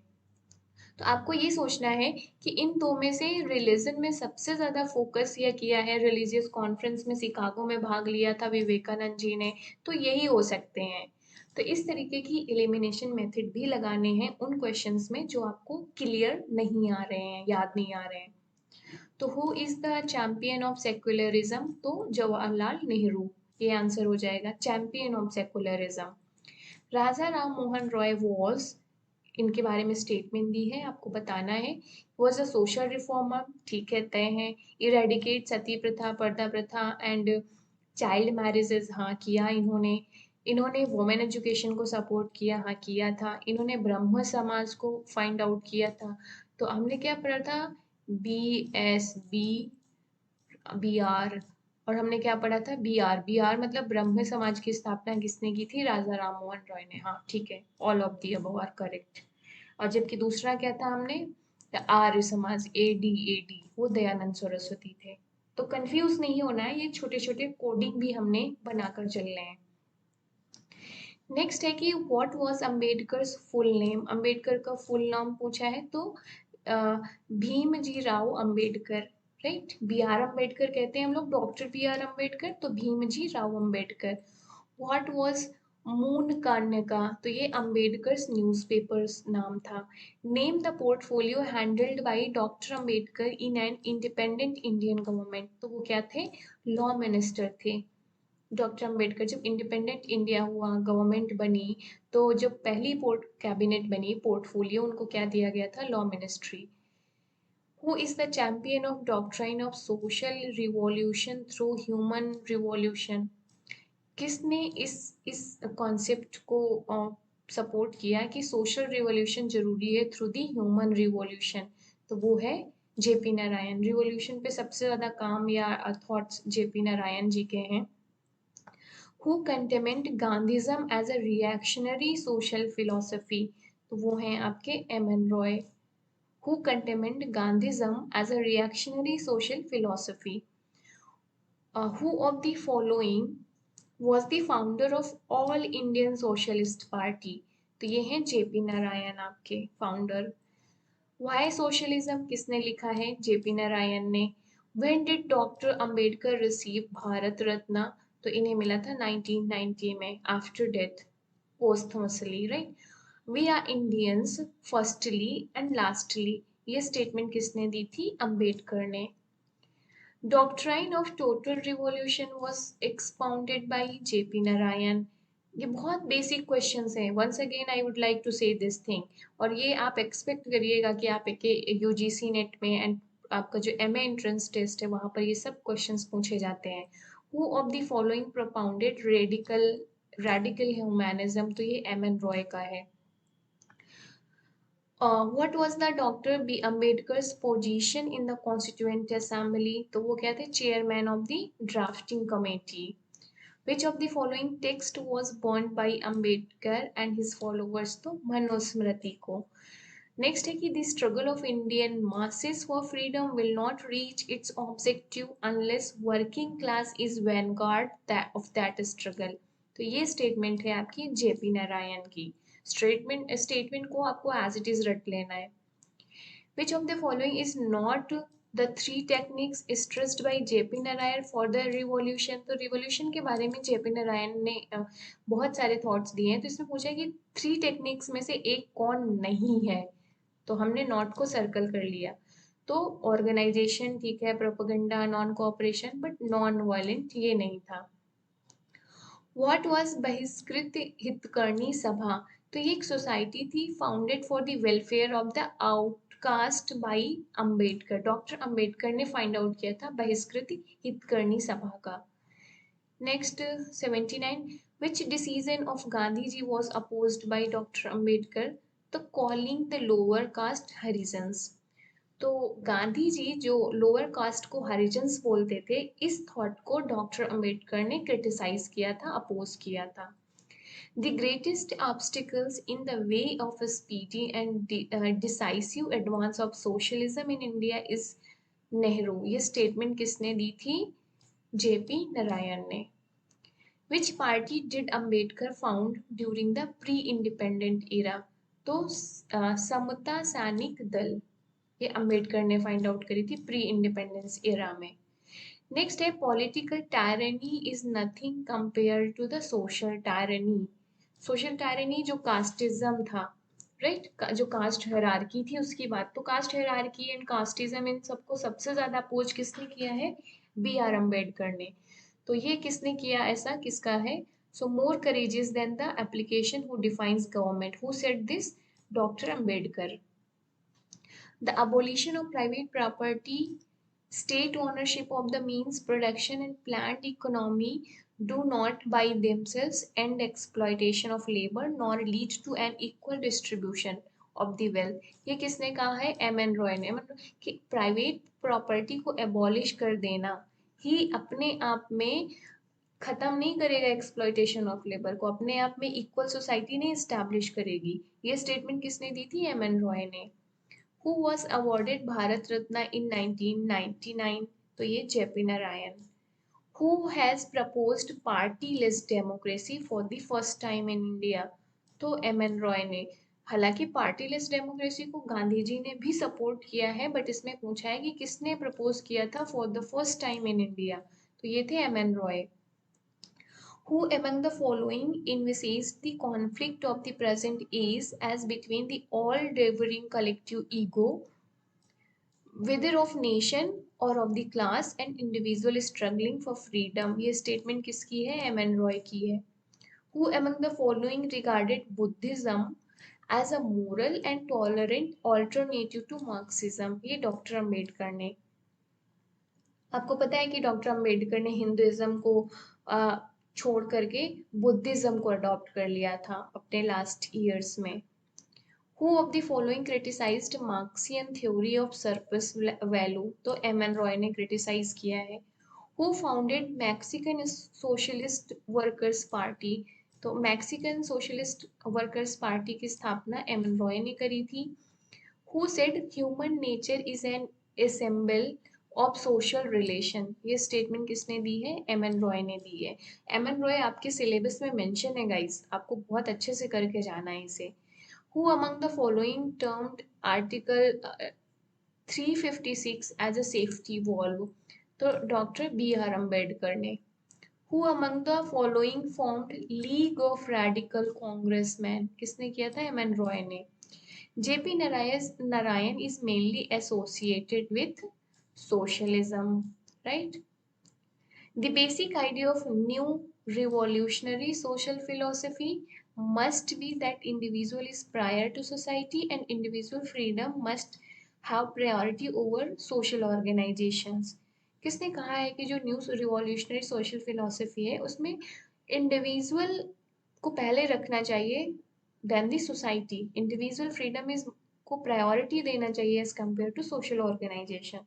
तो आपको ये सोचना है कि इन दो में से रिलीजन में सबसे ज्यादा फोकस यह किया है, रिलीजियस कॉन्फ्रेंस में शिकागो में भाग लिया था विवेकानंद जी ने, तो यही हो सकते हैं। तो इस तरीके की एलिमिनेशन मेथड भी लगाने हैं उन क्वेश्चंस में जो आपको क्लियर नहीं आ रहे हैं, याद नहीं आ रहे हैं। तो who is the champion of secularism? तो जवाहरलाल नेहरू, ये आंसर हो जाएगा, champion of secularism. Raja Ram Mohan Roy was, इनके बारे में स्टेटमेंट दी है, आपको बताना है। वॉज अ सोशल रिफॉर्मर, ठीक है, तय है। इरेडिकेट सती प्रथा, पर्दा प्रथा एंड चाइल्ड मैरिजेस, हाँ किया इन्होंने। इन्होंने वुमेन एजुकेशन को सपोर्ट किया, हाँ किया था। इन्होंने ब्रह्म समाज को फाइंड आउट किया था। तो हमने क्या पढ़ा था? BSB, BR, और हमने क्या पढ़ा था? BR मतलब ब्रह्म समाज की स्थापना किसने की थी? राजा राम मोहन रॉय ने, हाँ ठीक है, all of the above are correct. और जबकि दूसरा क्या था हमने? आर्य समाज, AD, वो दयानंद सरस्वती थे। तो कंफ्यूज नहीं होना है, ये छोटे छोटे कोडिंग भी हमने बनाकर चल रहे हैं। नेक्स्ट है कि what was Ambedkar's full name? Ambedkar का फुल नाम पूछा है, तो भीमजी राव अम्बेडकर, राइट। BR अम्बेडकर कहते हैं हम लोग, डॉक्टर BR अम्बेडकर, तो Bhimji Rao Ambedkar. What was moon का? तो ये अम्बेडकर्स न्यूज़पेपर्स नाम था। Name the portfolio handled by doctor Ambedkar in an independent Indian government, तो वो क्या थे? लॉ मिनिस्टर थे। डॉक्टर अम्बेडकर जब इंडिपेंडेंट इंडिया हुआ, गवर्नमेंट बनी, तो जब पहली पोर्ट कैबिनेट बनी, पोर्टफोलियो उनको क्या दिया गया था? Law ministry. Who is the champion of doctrine of social revolution through human revolution? किसने इस कॉन्सेप्ट को सपोर्ट किया कि सोशल रिवॉल्यूशन जरूरी है थ्रू दी ह्यूमन रिवॉल्यूशन? तो वो है JP नारायण। रिवॉल्यूशन पे सबसे ज्यादा काम या थॉट्स JP नारायण जी के हैं। Who condemned Gandhism as a reactionary social philosophy? तो वो हैं आपके MN Roy. Who condemned Gandhism as a reactionary social philosophy? Who of the following was the founder of All Indian Socialist Party? तो ये हैं JP नारायण आपके फाउंडर। Why Socialism किसने लिखा है? JP नारायण ने। When did Dr. Ambedkar receive Bharat Ratna? तो इन्हें मिला था 1990 में, after death, posthumously, right? We are Indians firstly and lastly, ये स्टेटमेंट किसने दी थी? अंबेडकर ने। Doctrine of total revolution was expounded by JP Narayan. ये बहुत बेसिक क्वेश्चंस हैं, once again I would like to say this thing, और ये आप एक्सपेक्ट करिएगा कि आप एक UGC नेट में एंड आपका जो MA एंट्रेंस टेस्ट है वहाँ पर ये सब क्वेश्चंस पूछे जाते हैं। Who of the following propounded radical humanism? तो ये MN रॉय का है। What was the Dr. B. Ambedkar's position in the Constituent Assembly? तो वो क्या थे? Chairman of the Drafting Committee. Which of the following text was burned by Ambedkar and his followers? तो मनुस्मृति को। Next है कि the struggle of Indian masses for freedom will not reach its objective unless working class is vanguard of that struggle. तो ये statement है आपकी JP Narayan की। Statement को आपको एज इट इज रट लेना है। Which of the following is not the three techniques stressed by JP Narayan for the revolution? तो रिवॉल्यूशन के बारे में JP नारायण ने बहुत सारे थॉट्स दिए हैं, तो इसमें पूछा है कि 3 टेक्निक्स में से एक कौन नहीं है? तो हमने नॉट को सर्कल कर लिया। तो ऑर्गेनाइजेशन ठीक है, propaganda, non cooperation, but non violent ये नहीं था। व्हाट वाज बहिष्कृत हितकर्णी सभा? तो ये एक सोसाइटी थी founded for the welfare of the outcast by Ambedkar. Doctor Ambedkar ने फाइंड आउट किया था बहिष्कृत हितकर्णी सभा का। Next 79, which decision of Gandhi ji was opposed by doctor Ambedkar? तो calling the lower caste Harijans. तो गांधी जी जो लोअर कास्ट को हरिजन्स बोलते थे, इस थॉट को डॉक्टर अंबेडकर ने क्रिटिसाइज किया था, अपोज किया था। The greatest obstacles in the way of a speedy and decisive advance of socialism in India is Nehru. ये स्टेटमेंट किसने दी थी? जेपी नारायण ने. Which party did Ambedkar found during the pre-independent era? तो समता सैनिक दल, ये अंबेडकर ने फाइंड आउट करी थी प्री इंडिपेंडेंस एरा में. नेक्स्ट है political tyranny is nothing compare to the social tyranny. Social tyranny जो कास्टिज्म था, राइट right? जो कास्ट हायरार्की थी उसकी बात. तो कास्ट हायरार्की एंड कास्टिज्म इन सबको सबसे ज्यादा अपोज किसने किया है? बी आर अम्बेडकर ने. तो ये किसने किया, ऐसा किसका है? So more courageous than the application who defies government. Who said this? Doctor Ambedkar. The abolition of private property, state ownership of the means production and planned economy do not by themselves end exploitation of labor nor lead to an equal distribution of the wealth. ये किसने कहा है? M N Roy ने. कि private property को abolish कर देना ही अपने आप में खत्म नहीं करेगा एक्सप्लॉयटेशन ऑफ लेबर को, अपने आप में इक्वल सोसाइटी नहीं इस्टेब्लिश करेगी. ये स्टेटमेंट किसने दी थी? एम एन रॉय ने. Who was awarded Bharat Ratna in 1999? तो ये JP Narayan. Who has proposed party-less democracy for the first time in India? तो एम एन रॉय ने. हालांकि पार्टीलेस डेमोक्रेसी को गांधी जी ने भी सपोर्ट किया है, बट इसमें पूछा है कि किसने प्रपोज किया था for the first time in India. तो ये थे M N Roy. Who among the following envisaged the conflict of the present age as between the all-devouring collective ego, whether of nation or of the class and individual struggling for freedom? ये statement किसकी है? M N Roy की है. Who among the following regarded Buddhism as a moral and tolerant alternative to Marxism? ये doctor Ambedkar ने. आपको पता है कि डॉक्टर अम्बेडकर ने हिंदुइज्म को छोड़ करके बुद्धिज्म को अडॉप्ट कर लिया था अपने लास्ट ईयर्स में. Who of the following criticized Marxian theory of surplus value? तो एम एन रॉय ने क्रिटिसाइज किया है. Who founded Mexican Socialist Workers Party? तो मैक्सिकन सोशलिस्ट वर्कर्स पार्टी की स्थापना एम एन रॉय ने करी थी. Who said human nature is an assemble of social relation? ये स्टेटमेंट किसने दी है? एम एन रॉय ने दी है. एम एन रॉय आपके सिलेबस में मेंशन है गाइस, आपको बहुत अच्छे से करके जाना है इसे. Who among the following termed article 356 as a safety valve? तो डॉक्टर बी आर अम्बेडकर ने. Who among the following formed League of Radical Congressmen? किसने किया था? एम एन रॉय ने. JP Narayan is mainly associated with socialism, right? The basic idea of new revolutionary social philosophy must be that individual is prior to society and individual freedom must have priority over social organizations. किसने कहा है कि जो new revolutionary social philosophy है उसमें individual को पहले रखना चाहिए than the society. Individual freedom is को प्रायोरिटी देना चाहिए as compare to social organisation.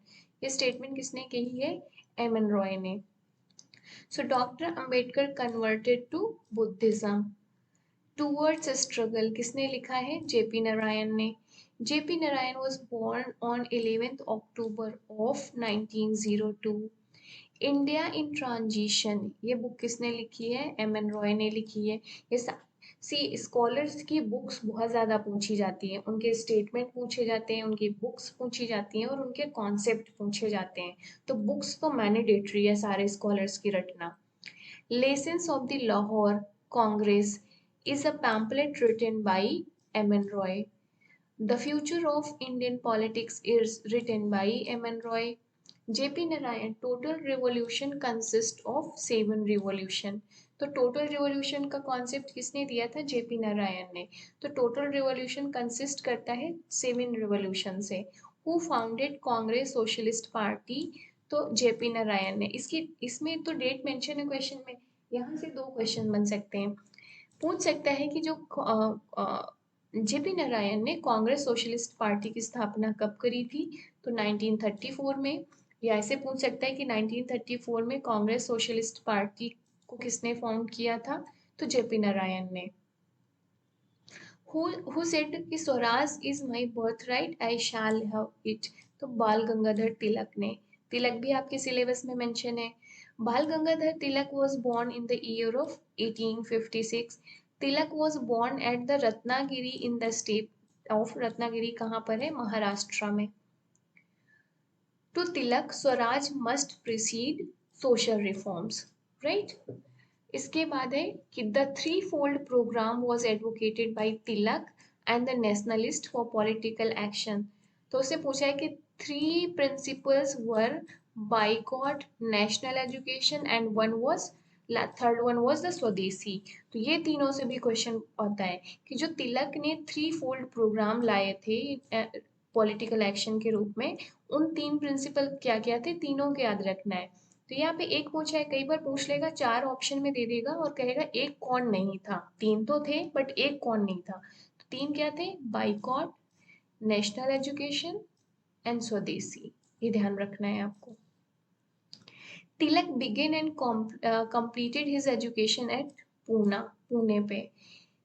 ये स्टेटमेंट किसने कही है? एम एन रॉय ने. So doctor Ambedkar converted to Buddhism. Towards struggle किसने लिखा है? जेपी नारायण ने. JP Narayan was born on 11th October of 1902. India in transition ये बुक किसने लिखी है? एम एन रॉय ने लिखी है. ये सी स्कॉलर्स की बुक्स बहुत ज़्यादा पूछी जाती हैं, उनके स्टेटमेंट पूछे जाते हैं, उनकी बुक्स पूछी जाती हैं और उनके कॉन्सेप्ट पूछे जाते हैं. तो बुक्स तो मैंडेटरी है सारे स्कॉलर्स की रटना. Lessons of the Lahore Congress is a pamphlet written by M. N. Roy. The Future of Indian Politics is written by M. N. Roy. JP Narayan. Total revolution consists of 7 revolution. तो total revolution का concept किसने दिया था? JP Narayan ने. तो total revolution consist करता है 7 revolution से. Who founded Congress socialist party? तो जेपी नारायण ने. इसमें तो डेट मेंशन है क्वेश्चन में. यहाँ से 2 क्वेश्चन बन सकते हैं. पूछ सकता है कि जो जेपी नारायण ने कांग्रेस सोशलिस्ट पार्टी की स्थापना कब करी थी? तो 1934 में. या ऐसे पूछ सकता है कि 1934 में कांग्रेस सोशलिस्ट पार्टी को किसने फाउंड किया था? तो जेपी नारायण ने। हु सेड कि Swaraj is my birth right, I shall have it, तो बाल गंगाधर तिलक ने। तिलक भी आपके सिलेबस में मेंशन है। बाल गंगाधर तिलक was born in the year of 1856. Tilak was born at the Ratnagiri in the state of Ratnagiri, कहाँ पर है, महाराष्ट्र में। To Tilak Swaraj must precede social reforms, right? इसके बाद है कि the three fold program was advocated by Tilak and the nationalist for political action. तो उससे पूछा है कि three principles were boycott, national education and one was, third one was the swadeshi. तो ये तीनों से भी क्वेश्चन आता है कि जो तिलक ने थ्री फोल्ड प्रोग्राम लाए थे पॉलिटिकल एक्शन के रूप में, उन तीन प्रिंसिपल क्या क्या थे, तीनों को याद रखना है। तो यहाँ पे एक पूछा है, कई बार पूछ लेगा, चार ऑप्शन में दे देगा और कहेगा एक कौन नहीं था। तीन तो थे बट एक कौन नहीं था, तो तीन क्या थे, बाइकॉट, नेशनल एजुकेशन एंड स्वदेशी। ये ध्यान रखना है आपको। Tilak began and completed his education at Poona, Pune पे।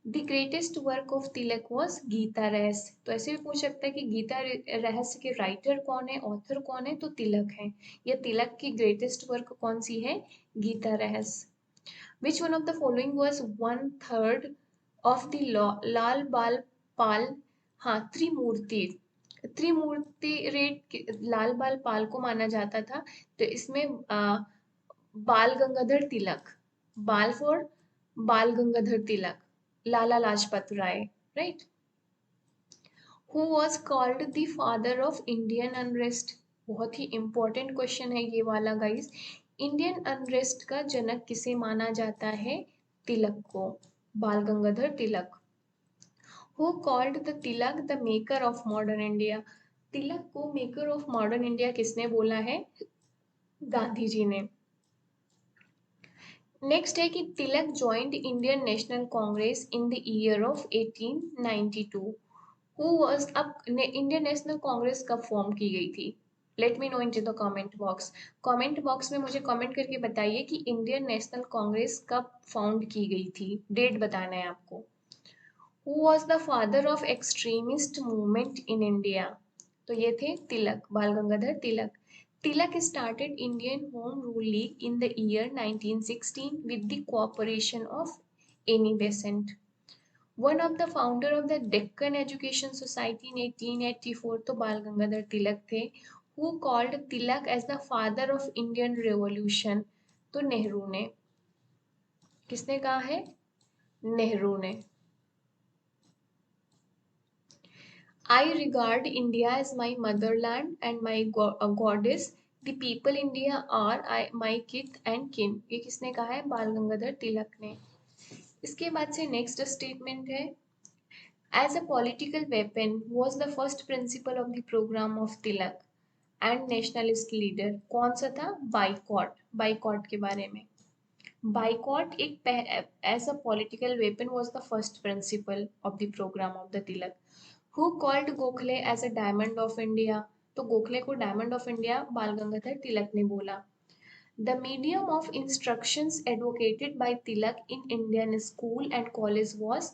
The greatest work of Tilak was Gita Rahasya. तो ऐसे भी पूछ सकता है कि गीता रहस्य के राइटर कौन है, ऑथर कौन है, तो तिलक है। या तिलक की ग्रेटेस्ट वर्क कौन सी है, Gita Rahasya. Which one of the following was one third of the Lal Bal Pal, हाँ, त्रिमूर्ति, त्रिमूर्ति रेट लाल बाल पाल को माना जाता था। तो इसमें बाल गंगाधर तिलक, Bal for Bal Gangadhar Tilak, Lala Lajpat Rai, right. Who was called the father of Indian unrest. बहुत ही इंपॉर्टेंट क्वेश्चन है ये वाला गाइस। इंडियन अनरेस्ट का जनक किसे माना जाता है, तिलक को, Bal Gangadhar Tilak. Who called the Tilak the maker of modern India. Tilak को मेकर ऑफ मॉडर्न इंडिया किसने बोला है, गांधी जी ने। नेक्स्ट है कि Tilak joined Indian National Congress in the year of 1892। Who was, अब इंडियन नेशनल कांग्रेस कब फॉर्म की गई थी, let me know in to the comment box. Comment box में मुझे कमेंट करके बताइए कि इंडियन नेशनल कांग्रेस कब फाउंड की गई थी, डेट बताना है आपको। Who was the father of extremist movement in India. तो ये थे तिलक, बाल गंगाधर तिलक। तिलक started Indian Home Rule League in the year 1916 with the cooperation of Annie Besant. One of the founder of the Deccan Education Society in 1884, तो बाल गंगाधर तिलक थे। Who called Tilak as the father of Indian Revolution, तो नेहरू ने। किसने कहा है, नेहरू ने। I regard India as my motherland and my goddess. The people India are my kith and kin. ये किसने कहा है, बाल गंगाधर तिलक ने। इसके बाद से नेक्स्ट स्टेटमेंट है, as a political weapon was the first principle of the program of Tilak and nationalist leader। कौन सा था, बाइकॉट, बाइकॉट के बारे में। बाइकॉट एक as a political weapon was the first principle of the program of the Tilak. Who called Gokhale as a diamond of India, तो गोखले को diamond of India बाल गंगाधर तिलक ने बोला। The medium of instructions advocated by Tilak in Indian school and college was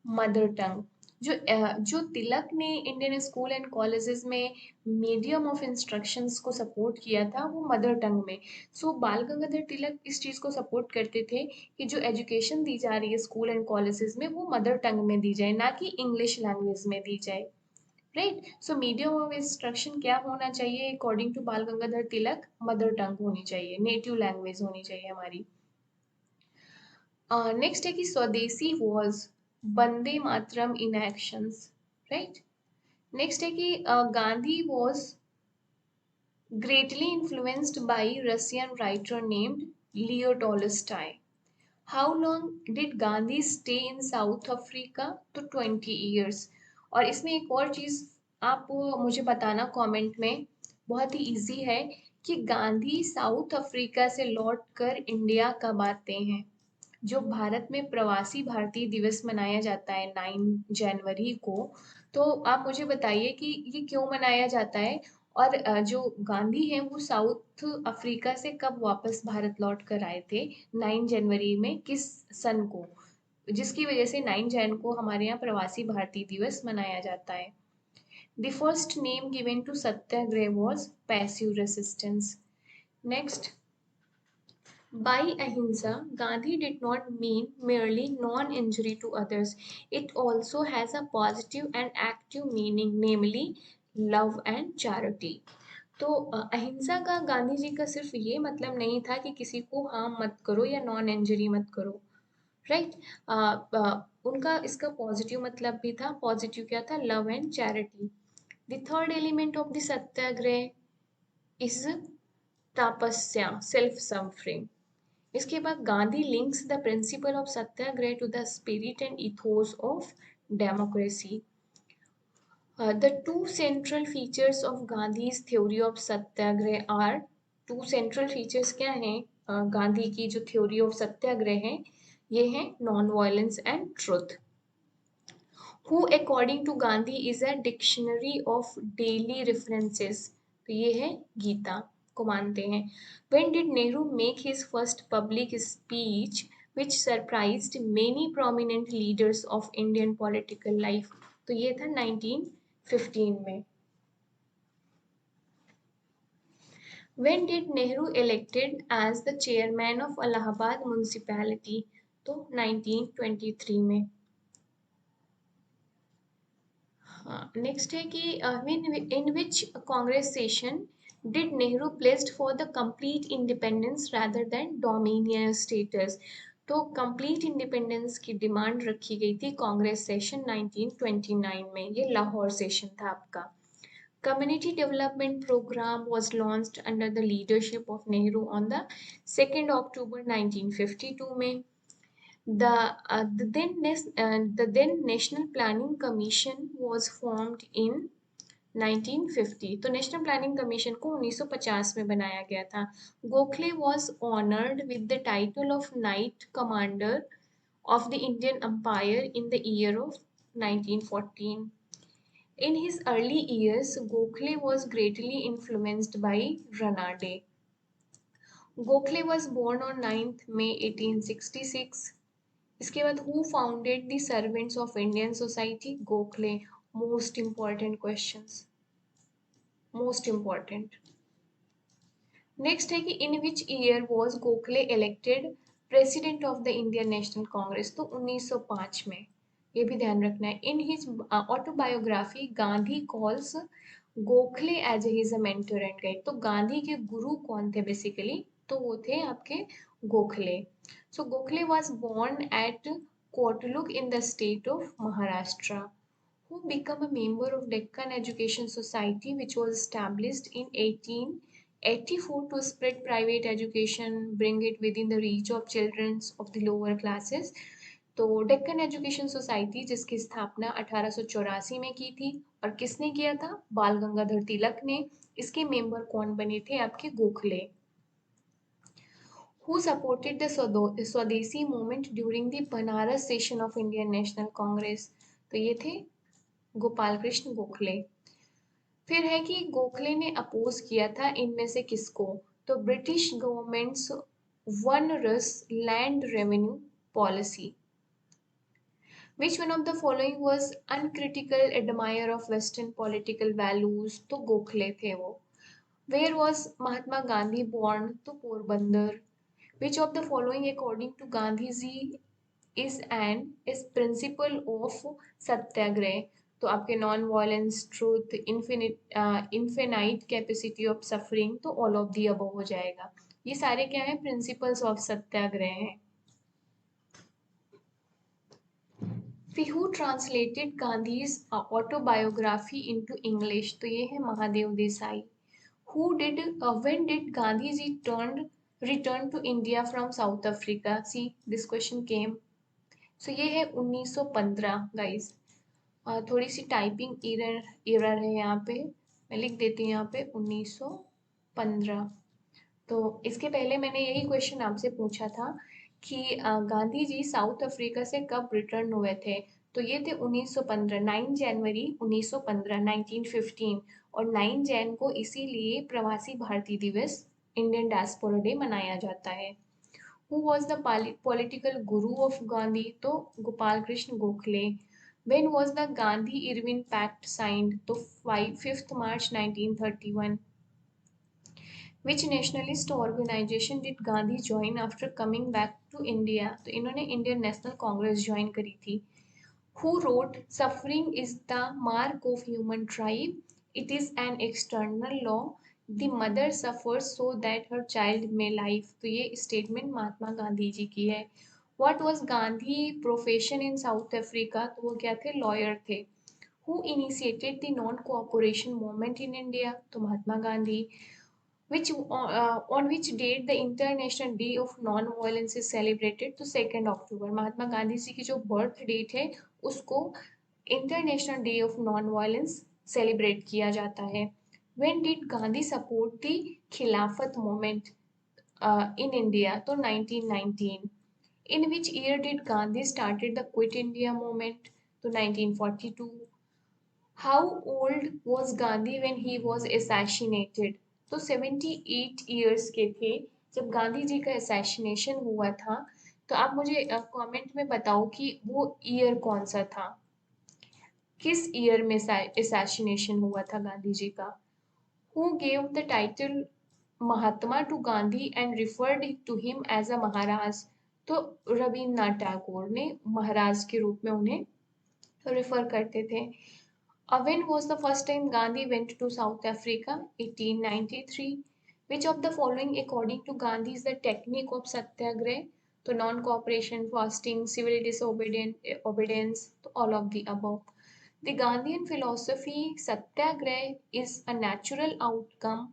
mother tongue। जो तिलक ने Indian school and colleges में medium of instructions को support किया था, वो मदर टंग में। सो बाल गंगाधर तिलक इस चीज़ को सपोर्ट करते थे कि जो एजुकेशन दी जा रही है स्कूल एंड कॉलेजेस में, वो मदर टंग में दी जाए, ना कि इंग्लिश लैंग्वेज में दी जाए, right. So medium of instruction क्या होना चाहिए अकॉर्डिंग टू बाल गंगाधर तिलक, मदर टंग होनी चाहिए, नेटिव लैंग्वेज होनी चाहिए हमारी। नेक्स्ट है कि स्वदेशी was Vande Mataram in actions, right. Next है कि Gandhi was greatly influenced by Russian writer named Leo Tolstoy. How long did Gandhi stay in South Africa? तो 20 years। और इसमें एक और चीज़ आप मुझे बताना कमेंट में, बहुत ही इजी है, कि गांधी साउथ अफ्रीका से लौटकर इंडिया कब आते हैं। जो भारत में प्रवासी भारतीय दिवस मनाया जाता है 9 जनवरी को, तो आप मुझे बताइए कि ये क्यों मनाया जाता है और जो गांधी हैं वो साउथ अफ्रीका से कब वापस भारत लौट कर आए थे? 9 जनवरी में, किस सन को? जिसकी वजह से 9 जैन को हमारे यहाँ प्रवासी भारतीय दिवस मनाया जाता है। The first name given to Satyagraha was passive resistance. Next, by ahimsa, Gandhi did not mean merely non-injury to others. It also has a positive and active meaning, namely love and charity. तो अहिंसा का गांधी जी का सिर्फ ये मतलब नहीं था कि किसी को हार्म मत करो या नॉन इंजरी मत करो, राइट? उनका इसका पॉजिटिव मतलब भी था। पॉजिटिव क्या था? Love and charity. The third element of the satyagraha is tapasya, self suffering. इसके बाद Gandhi links the principle of satyagraha to the spirit and ethos of democracy. The two central features of Gandhi's theory of satyagraha are, two central features क्या हैं गांधी की जो theory of सत्याग्रह है? ये है non violence and truth. Who according to Gandhi is a dictionary of daily references, तो ये है गीता को मानते हैं। When did Nehru make his first public speech which surprised many prominent leaders of Indian political life? तो ये था 1915 में। When did Nehru elected as the chairman of Allahabad municipality? तो 1923 में। नेक्स्ट है कि in which Congress session did Nehru pledged for the complete independence rather than dominion status? तो complete independence की डिमांड रखी गई थी कांग्रेस सेशन 1929 में। ये लाहौर सेशन था आपका। Community Development Program was launched under the leadership of Nehru on the 2nd October 1952 में। The then National Planning Commission was formed in 1950। तो नेशनल प्लानिंग कमीशन को 1950 में बनाया गया था। Gokhale was honored with the title of Knight Commander of the Indian Empire in the year of 1914। In his early years, Gokhale was greatly influenced by Ranade. Gokhale was born on 9th May 1866। इसके बाद who founded the Servants of Indian Society? Gokhale। Most important questions, most important। Next है कि in which year was Gokhale elected President of the Indian National Congress? तो 1905 में। ये भी ध्यान रखना है। In his autobiography Gandhi calls Gokhale as his mentor and guide. तो गांधी के गुरु कौन थे बेसिकली? तो वो थे आपके Gokhale. So Gokhale was born at Kotluk in the state of Maharashtra. Who became a member of Deccan Education Society which was established in 1884 to spread private education, bring it within the reach of children of the lower classes। तो Deccan education society जिसकी स्थापना 1884 में की थी, और किसने किया था? बाल गंगाधर तिलक ने। इसके मेंबर कौन बने थे? आपके गोखले। Who supported the स्वदेशी movement during the Banaras session of Indian National Congress? तो ये थे गोपाल कृष्ण गोखले। फिर है कि गोखले ने अपोज किया था इनमें से किसको? तो British governments onerous land revenue policy. Which one of the following was uncritical admirer of Western political values? तो गोखले थे वो। Where was Mahatma Gandhi born? तो Porbandar. Which of the following according to Gandhi ji is principle of सत्याग्रह? तो आपके non violence, truth, infinite capacity of suffering, तो all of the above हो जाएगा। ये सारे क्या है? प्रिंसिपल्स ऑफ सत्याग्रह हैं। Who translated Gandhi's autobiography into English? तो ये है Mahadev Desai. When did Gandhi ji return to India from South Africa? See, this question came। So ये है 1915 guys। थोड़ी सी टाइपिंग एरर है यहाँ पे, मैं लिख देती हूँ यहाँ पे 1915। तो इसके पहले मैंने यही क्वेश्चन आपसे पूछा था कि गांधी जी साउथ अफ्रीका से कब रिटर्न हुए थे? तो ये थे 1915, 9 जनवरी 1915, 1915। और 9 जैन को इसीलिए प्रवासी भारतीय दिवस, इंडियन डायस्पोरा डे मनाया जाता है। Who was the political Guru of Gandhi? तो Gopal Krishna Gokhale. When was the Gandhi-Irwin Pact signed? तो 5th March 1931। Which nationalist organization did Gandhi join after coming back to India? तो इन्होंने इंडियन नेशनल कांग्रेस ज्वाइन करी थी। Who wrote Suffering is the mark of human tribe? It is an external law. The mother suffers so that her child may live। तो ये statement Mahatma Gandhi ji की है। What was Gandhi profession in South Africa? तो वो क्या थे? Lawyer थे। Who initiated the non-cooperation movement in India? तो Mahatma Gandhi. On which date the International Day of Non-Violence is celebrated? तो 2 अक्टूबर। महात्मा गांधी जी की जो बर्थ डेट है उसको international day of non violence celebrate किया जाता है। When did Gandhi support the खिलाफत मूवमेंट in India? तो 1919। In which year did Gandhi started the Quit India movement? तो 1942। How old was Gandhi when he was assassinated? तो 78 years के थे जब गांधी जी का असैसिनेशन हुआ था। तो आप मुझे कमेंट में बताओ कि वो ईयर कौन सा था, किस ईयर में असैसिनेशन हुआ था गांधी जी का। Who gave the title Mahatma to Gandhi and referred to him as a Maharaj? तो रविन्द्रनाथ टैगोर ने महाराज के रूप में उन्हें रिफर करते थे। When was the first time Gandhi went to South Africa? 1893. Which of the following, according to Gandhi, is the technique of satyagrah? तो non-cooperation, fasting, civil disobedience, तो all of the above. The Gandhian philosophy satyagrah is a natural outcome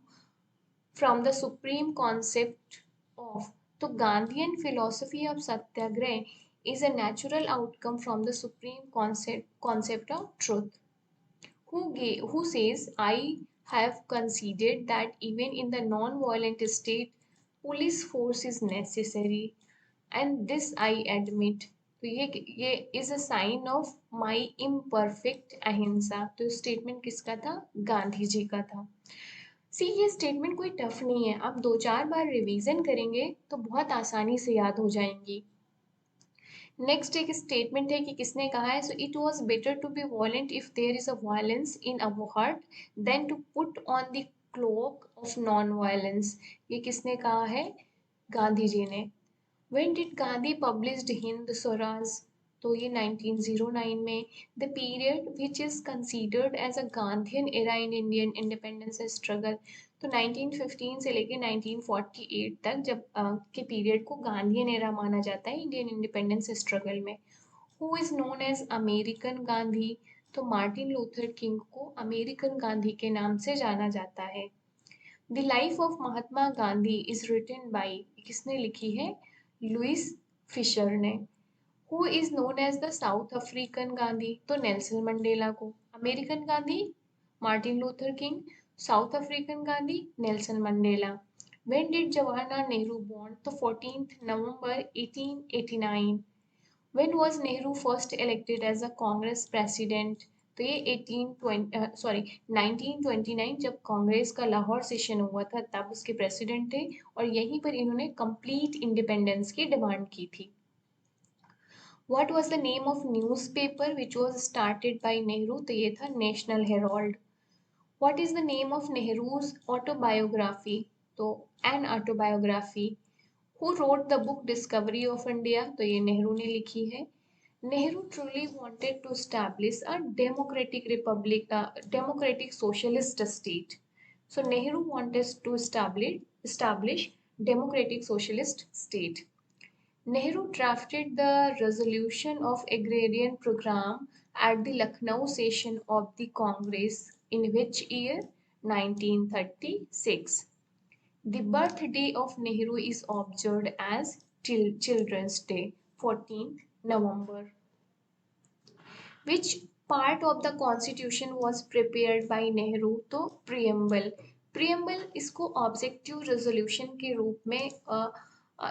from the supreme concept of, तो Gandhian philosophy of satyagrah is a natural outcome from the supreme concept of truth. Who says, I have conceded that even in the non-violent state, police force is necessary, and this I admit। तो ये is a sign of my imperfect अहिंसा। तो statement किसका था? गांधी जी का था। सी, ये statement कोई टफ नहीं है, आप 2-4 बार रिवीजन करेंगे तो बहुत आसानी से याद हो जाएंगी। नेक्स्ट एक स्टेटमेंट है कि किसने कहा है, so it was better to be violent if there is a violence in our heart than to put on the cloak of non violence. ये किसने कहा है? गांधी जी ने। When did Gandhi published Hind Swaraj? तो ये 1909 में। The period which is considered as a Gandhian era in Indian independence struggle? तो 1915 से लेके 1948 तक जब के पीरियड को गांधीयन एरा माना जाता है इंडियन इंडिपेंडेंस स्ट्रगल में। Who is known as American Gandhi? तो मार्टिन लूथर किंग को अमेरिकन गांधी के नाम से जाना जाता है। The life of Mahatma Gandhi is written by, किसने लिखी है? लुइस फिशर ने। Who is known as the South African Gandhi? तो नेल्सन मंडेला को। American Gandhi Martin Luther King, South African Gandhi Nelson Mandela. When did Jawaharlal Nehru born? तो 14th November 1889। When was Nehru first elected as a Congress president? तो ये 1929 जब कांग्रेस का Lahore session हुआ था तब उसके प्रेसिडेंट थे, और यहीं पर इन्होंने कंप्लीट इंडिपेंडेंस की डिमांड की थी। What was the name of newspaper which was started by Nehru? तो ये था national Herald. What is the name of Nehru's autobiography? तो an autobiography। Who wrote the book Discovery of India? तो ये नेहरू ने लिखी है। Nehru truly wanted to establish a democratic republic, democratic socialist state. So Nehru wanted to establish democratic socialist state. Nehru drafted the resolution of agrarian program at the Lucknow session of the Congress in which year? 1936. The birthday of Nehru is observed as Children's Day, 14th November. Which part of the constitution was prepared by Nehru? तो preamble। preamble इसको objective resolution के रूप में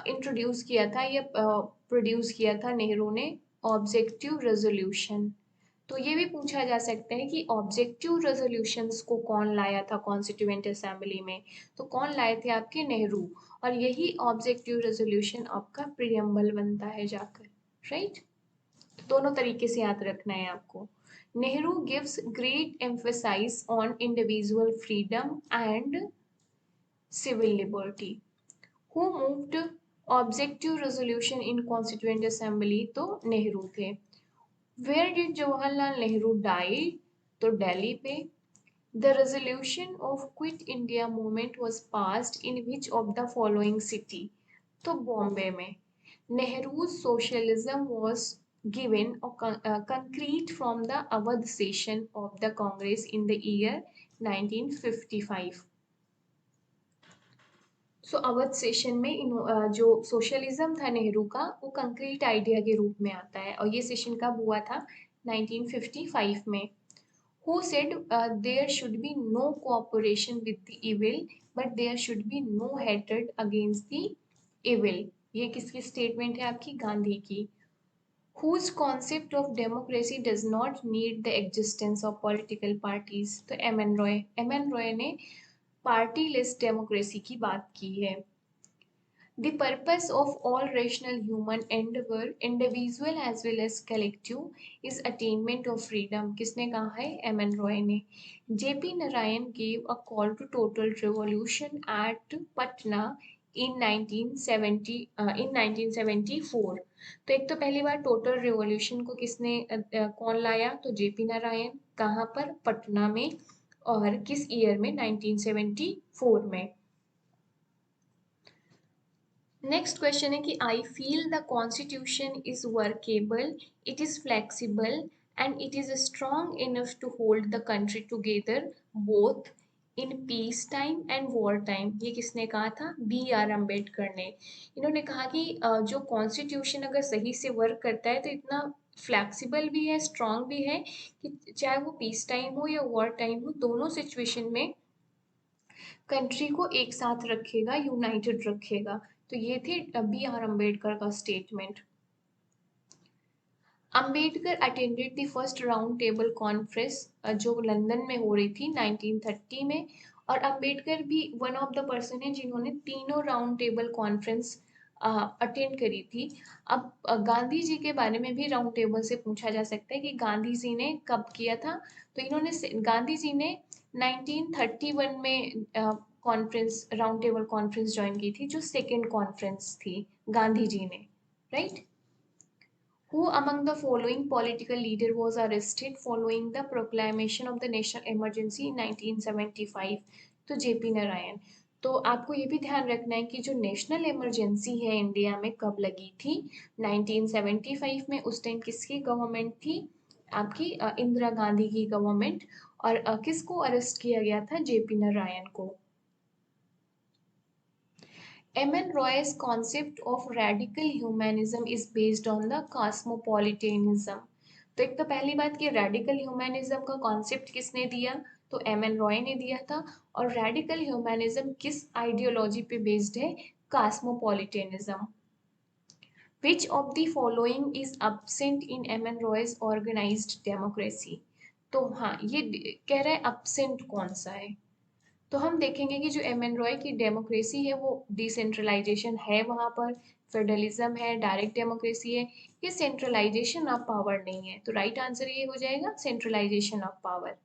introduce किया था या produce किया था नेहरू ने ऑब्जेक्टिव रेजोल्यूशन। तो ये भी पूछा जा सकता है कि ऑब्जेक्टिव रेजोल्यूशंस को कौन लाया था कॉन्स्टिट्यूएंट असेंबली में। तो कौन लाए थे आपके नेहरू। और यही ऑब्जेक्टिव रेजोल्यूशन आपका प्रियम्बल बनता है जाकर। राइट। दोनों तरीके से याद रखना है आपको। Nehru gives great emphasise on individual freedom and civil liberty. Who moved objective resolution in constituent assembly, तो नेहरू थे। Where did Jawaharlal Nehru die, तो दिल्ली पे। The resolution of quit India movement was passed in which of the following city, तो बॉम्बे में। Nehru's socialism was given a concrete from the Awadh session of the Congress in the year 1955। So Awadh session में जो socialism था नेहरू का वो concrete idea के रूप में आता है और ये सेशन कब हुआ था 1955 में। Who said there should be no cooperation with the evil but there should be no hatred against the evil. ये किसकी स्टेटमेंट है आपकी, गांधी की। Whose concept of democracy does not need the existence of political parties, तो M N Roy. M N Roy ने partyless democracy की बात की है। The purpose of all rational human endeavor, individual as well as collective, is attainment of freedom. किसने कहा है, M N Roy ने। JP Narayan gave a call to total revolution at Patna in 1974। तो एक तो पहली बार टोटल रिवॉल्यूशन को किसने कौन लाया, तो जेपी नारायण। कहाँ पर, पटना में। और किस ईयर में, 1974 में। नेक्स्ट क्वेश्चन है कि I feel the constitution is workable, it is flexible and it is strong enough to hold the country together both in peace time and war time. ये किसने कहा था, बी आर अम्बेडकर ने। इन्होंने कहा कि जो कॉन्स्टिट्यूशन अगर सही से वर्क करता है तो इतना फ्लेक्सिबल भी है, स्ट्रॉन्ग भी है कि चाहे वो पीस टाइम हो या वॉर टाइम हो, दोनों सिचुएशन में कंट्री को एक साथ रखेगा, यूनाइटेड रखेगा। तो ये थे बी आर अम्बेडकर का statement. Ambedkar attended the first round table conference जो लंदन में हो रही थी 1930 में। और अम्बेडकर भी वन ऑफ द पर्सन है जिन्होंने तीनों राउंड टेबल कॉन्फ्रेंस अटेंड करी थी। अब गांधी जी के बारे में भी राउंड टेबल से पूछा जा सकता है कि गांधी जी ने कब किया था। तो गांधी जी ने 1931 में conference, round table conference join की थी, जो सेकेंड कॉन्फ्रेंस थी गांधी जी ने। Right. Who among the following political leader was arrested following the proclamation of the national emergency in 1975, तो जेपी नारायण। तो आपको ये भी ध्यान रखना है कि जो नेशनल इमरजेंसी है इंडिया में कब लगी थी, 1975 में। उस टाइम किसकी गवर्नमेंट थी, आपकी इंदिरा गांधी की गवर्नमेंट। और किसको अरेस्ट किया गया था, जेपी नारायण को। M.N. Roy's concept of radical humanism is based on the cosmopolitanism। तो एक तो पहली बात कि रेडिकल ह्यूमैनिज्म का कॉन्सेप्ट किसने दिया, तो एम एन रॉय ने दिया था। और रेडिकल ह्यूमैनिज्म किस आइडियोलॉजी पे बेस्ड है, cosmopolitanism. Which of the following is absent in M N Roy's organised democracy. तो हाँ, ये कह रहा है absent कौन सा है। तो हम देखेंगे कि जो एम एन रॉय की डेमोक्रेसी है वो डिसेंट्रलाइजेशन है, वहाँ पर फेडरलिज्म है, डायरेक्ट डेमोक्रेसी है, ये सेंट्रलाइजेशन ऑफ पावर नहीं है। तो राइट आंसर ये हो जाएगा, centralisation of power.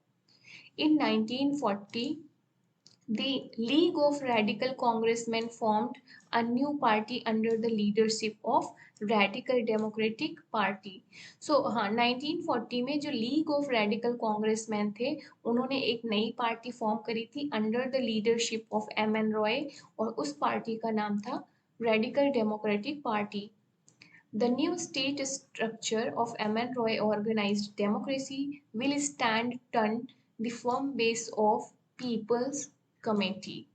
In 1940 the League of Radical Congressmen formed a new party under the leadership of Radical Democratic Party। So हाँ, 1940 में जो लीग ऑफ रेडिकल कांग्रेसमैन थे उन्होंने एक नई पार्टी फॉर्म करी थी under the leadership of M N Roy, और उस पार्टी का नाम था radical democratic party. The new state structure of M.N. Roy organized democracy will stand on the firm base of People's Committee।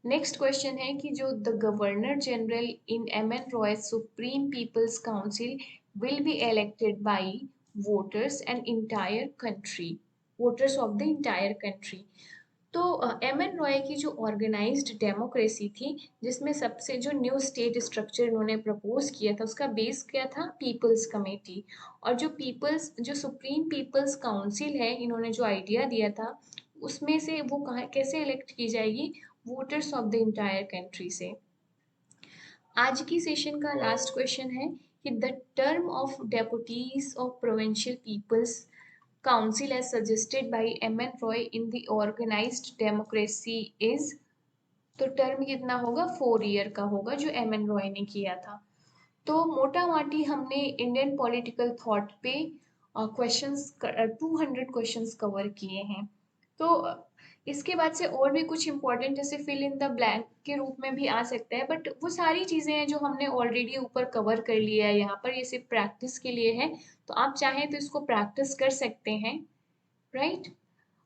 Next question है कि जो the governor general in M N Roy supreme people's council will be elected by voters and entire country, voters of the entire country. तो M N Roy की जो organised democracy थी, जिसमें सबसे जो न्यू स्टेट स्ट्रक्चर इन्होंने प्रपोज किया था, उसका बेस क्या था? People's committee. और जो सुप्रीम पीपल्स काउंसिल है, इन्होंने जो आइडिया दिया था, उसमें से वो कहाँ कैसे इलेक्ट की जाएगी? Voters of the entire country से। आज की सेशन का लास्ट क्वेश्चन है कि the term of deputies of provincial people's council as suggested by M.N. Roy in the organized democracy is, तो टर्म कितना होगा? 4 ईयर का होगा, जो M.N. रॉय ने किया था। तो मोटा माटी हमने इंडियन पॉलिटिकल थॉट पे क्वेश्चंस 200 क्वेश्चंस कवर किए हैं। तो इसके बाद से और भी कुछ इंपॉर्टेंट जैसे फिल इन द ब्लैंक के रूप में भी आ सकता है, बट वो सारी चीज़ें हैं जो हमने ऑलरेडी ऊपर कवर कर लिया है। यहाँ पर ये सिर्फ प्रैक्टिस के लिए है, तो आप चाहें तो इसको प्रैक्टिस कर सकते हैं, राइट?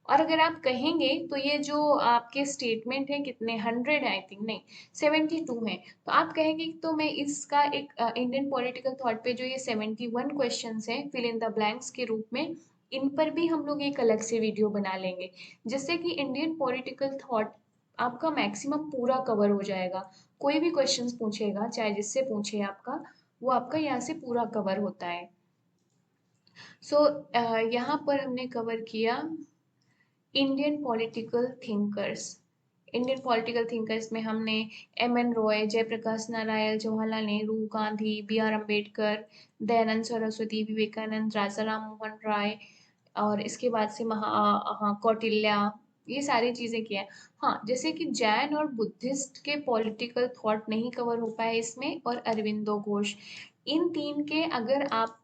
और अगर आप कहेंगे तो ये जो आपके स्टेटमेंट है कितने 100, आई थिंक नहीं 72 हैं, तो आप कहेंगे तो मैं इसका एक इंडियन पॉलिटिकल थॉट पे जो ये 71 क्वेश्चंस हैं फिल इन द ब्लैंक्स के रूप में, इन पर भी हम लोग एक अलग से वीडियो बना लेंगे, जिससे कि इंडियन पॉलिटिकल थॉट आपका मैक्सिमम पूरा कवर हो जाएगा। कोई भी क्वेश्चंस पूछेगा, चाहे जिससे पूछे आपका, वो आपका यहाँ से पूरा कवर होता है। सो यहाँ पर हमने कवर किया Indian political thinkers. Indian political thinkers में हमने M N Roy, Jayaprakash Narayan, Jawaharlal Nehru, Gandhi, B R Ambedkar, Dayanand Saraswati, Vivekananda, Raja Ram Mohan Roy, और इसके बाद से कौटिल्या, ये सारी चीज़ें किया है। हाँ, जैसे कि जैन और बुद्धिस्ट के पॉलिटिकल थॉट नहीं कवर हो पाए इसमें, और अरविंदो घोष, इन तीन के अगर आप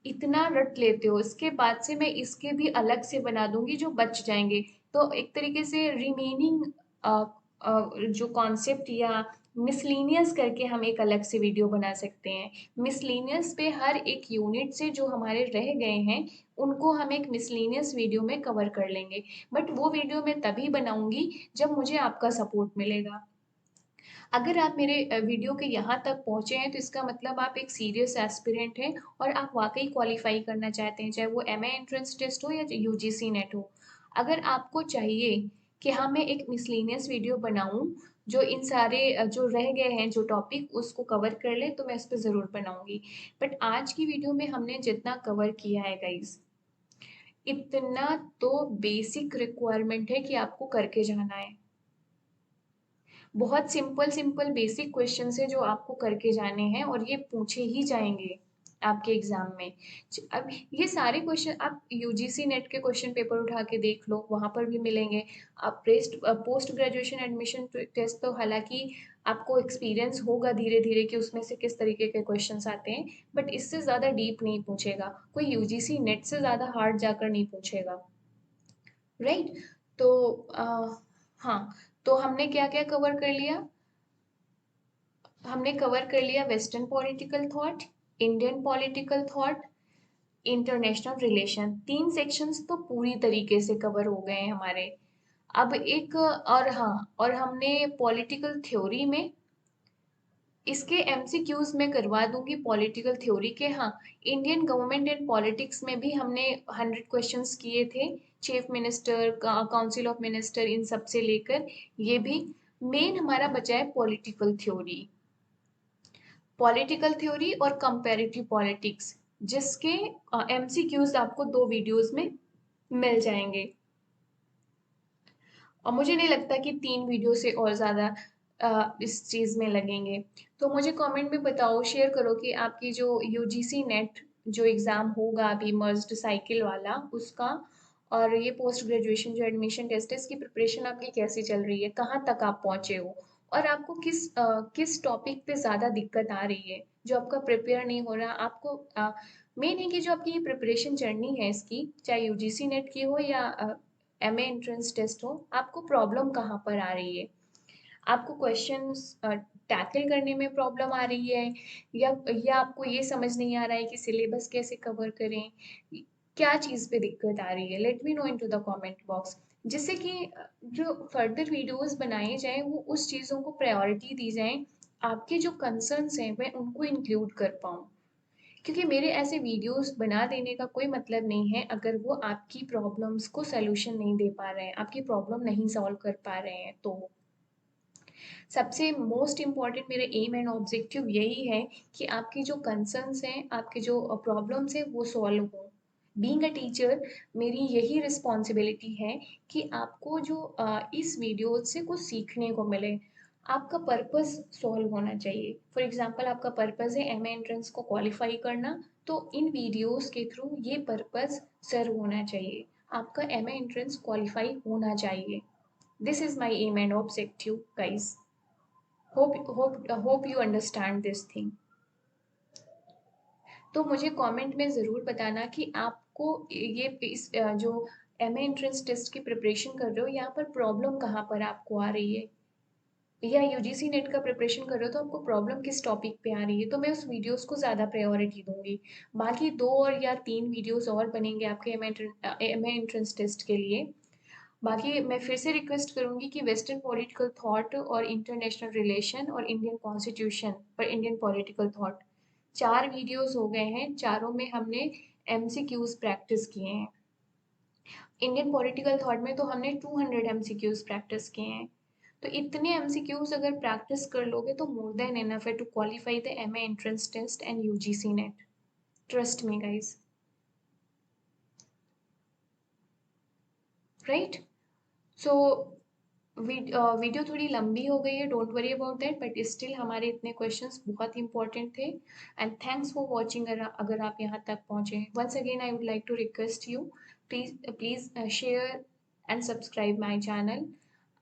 इतना रट लेते हो, इसके बाद से मैं इसके भी अलग से बना दूंगी जो बच जाएंगे। तो एक तरीके से रिमेनिंग जो कॉन्सेप्ट या मिसलीनियस करके हम एक अलग से वीडियो बना सकते हैं। मिसलीनियस पे हर एक यूनिट से जो हमारे रह गए हैं, उनको हम एक मिसलीनियस वीडियो में कवर कर लेंगे, बट वो वीडियो मैं तभी बनाऊंगी जब मुझे आपका सपोर्ट मिलेगा। अगर आप मेरे वीडियो के यहाँ तक पहुँचे हैं, तो इसका मतलब आप एक सीरियस एस्पिरेंट हैं और आप वाकई क्वालिफाई करना चाहते हैं, चाहे वो एमए एंट्रेंस टेस्ट हो या यूजीसी नेट हो। अगर आपको चाहिए कि हाँ मैं एक मिसलीनियस वीडियो बनाऊं जो इन सारे जो रह गए हैं जो टॉपिक उसको कवर कर ले, तो मैं इस पर ज़रूर बनाऊंगी। बट आज की वीडियो में हमने जितना कवर किया है गाइज, इतना तो बेसिक रिक्वायरमेंट है कि आपको करके जाना है। बहुत सिंपल सिंपल बेसिक क्वेश्चन है जो आपको करके जाने हैं, और ये पूछे ही जाएंगे आपके एग्जाम में। अब ये सारे क्वेश्चन आप यूजीसी नेट के क्वेश्चन पेपर उठा के देख लो, वहां पर भी मिलेंगे। आप पोस्ट ग्रेजुएशन एडमिशन टेस्ट तो हालांकि आपको एक्सपीरियंस होगा धीरे धीरे कि उसमें से किस तरीके के क्वेश्चंस आते हैं, बट इससे ज़्यादा डीप नहीं पूछेगा कोई, यूजीसी नेट से ज़्यादा हार्ड जाकर नहीं पूछेगा, राइट? तो हाँ, तो हमने क्या क्या कवर कर लिया? हमने कवर कर लिया western political thought, Indian political thought, international relation. 3 sections तो पूरी तरीके से कवर हो गए हैं हमारे। अब एक और, हाँ, और हमने पॉलिटिकल थ्योरी में इसके एमसीक्यूज में करवा दूंगी पॉलिटिकल थ्योरी के। हाँ, इंडियन गवर्नमेंट एंड पॉलिटिक्स में भी हमने 100 क्वेश्चंस किए थे, chief minister, council of minister, इन सब से लेकर ये भी। मेन हमारा बचा है पॉलिटिकल थ्योरी, पॉलिटिकल थ्योरी और कंपैरेटिव पॉलिटिक्स, जिसके एमसीक्यूज आपको 2 वीडियोस में मिल जाएंगे। और मुझे नहीं लगता कि 3 वीडियो से और ज़्यादा इस चीज़ में लगेंगे। तो मुझे कमेंट में बताओ, शेयर करो कि आपकी जो यूजीसी नेट जो एग्ज़ाम होगा अभी मर्ज्ड साइकिल वाला, उसका, और ये पोस्ट ग्रेजुएशन जो एडमिशन टेस्ट है, इसकी प्रिपरेशन आपकी कैसी चल रही है, कहाँ तक आप पहुँचे हो, और आपको किस टॉपिक पे ज़्यादा दिक्कत आ रही है, जो आपका प्रिपेयर नहीं हो रहा आपको। मेन है कि जो आपकी ये प्रिपरेशन जर्नी है इसकी, चाहे यूजीसी नेट की हो या एमए एंट्रेंस टेस्ट हो, आपको प्रॉब्लम कहाँ पर आ रही है? आपको क्वेश्चंस टैकल करने में प्रॉब्लम आ रही है, या आपको ये समझ नहीं आ रहा है कि सिलेबस कैसे कवर करें? क्या चीज़ पे दिक्कत आ रही है? Late me no into the comment box, जिससे कि जो फर्दर वीडियोस बनाए जाएं वो उस चीज़ों को प्रायोरिटी दी जाए, आपके जो कंसर्न्स हैं मैं उनको इंक्लूड कर पाऊँ। क्योंकि मेरे ऐसे वीडियोस बना देने का कोई मतलब नहीं है अगर वो आपकी प्रॉब्लम्स को सॉल्यूशन नहीं दे पा रहे हैं, आपकी प्रॉब्लम नहीं सॉल्व कर पा रहे हैं। तो सबसे मोस्ट इम्पॉर्टेंट मेरा एम एंड ऑब्जेक्टिव यही है कि आपकी जो कंसर्न्स हैं, आपके जो प्रॉब्लम्स हैं वो सॉल्व हों। बीइंग अ टीचर मेरी यही रिस्पॉन्सिबिलिटी है कि आपको जो इस वीडियो से कुछ सीखने को मिले। आपका पर्पस सॉल्व होना चाहिए। फॉर एग्जांपल आपका पर्पस है एमए एंट्रेंस को क्वालिफाई करना, तो इन वीडियोस के थ्रू ये पर्पस सर्व होना चाहिए। आपका एमए एंट्रेंस क्वालिफाई होना चाहिए। This is my aim and objective guys. Hope you understand this thing. तो मुझे कमेंट में ज़रूर बताना कि आपको ये इस जो एमए एंट्रेंस टेस्ट की प्रिपरेशन कर रहे हो, यहाँ पर प्रॉब्लम कहाँ पर आपको आ रही है, या यूजीसी नेट का प्रिपरेशन कर रहे हो तो आपको प्रॉब्लम किस टॉपिक पे आ रही है। तो मैं उस वीडियोस को ज़्यादा प्रायोरिटी दूंगी। बाकी 2 और या 3 वीडियोस और बनेंगे आपके एमए एंट्रेंस टेस्ट के लिए। बाकी मैं फिर से रिक्वेस्ट करूंगी कि वेस्टर्न पॉलिटिकल थॉट और इंटरनेशनल रिलेशन और इंडियन कॉन्स्टिट्यूशन पर इंडियन पॉलिटिकल थॉट, 4 वीडियोस हो गए हैं, चारों में हमने एमसीक्यूज प्रैक्टिस किए हैं। इंडियन पॉलिटिकल थॉट में तो हमने 200 एमसीक्यूज प्रैक्टिस किए हैं। तो इतने एमसीक्यूज अगर प्रैक्टिस कर लोगे तो मोर देन इनफ है to qualify the MA entrance test and UGC NET. Trust me guys, right. So video थोड़ी लंबी हो गई है, don't worry about that, but still हमारे इतने क्वेश्चंस बहुत इंपॉर्टेंट थे। And thanks for watching. अगर आप यहाँ तक पहुँचे, once again I would like to request you, please please share and subscribe my channel.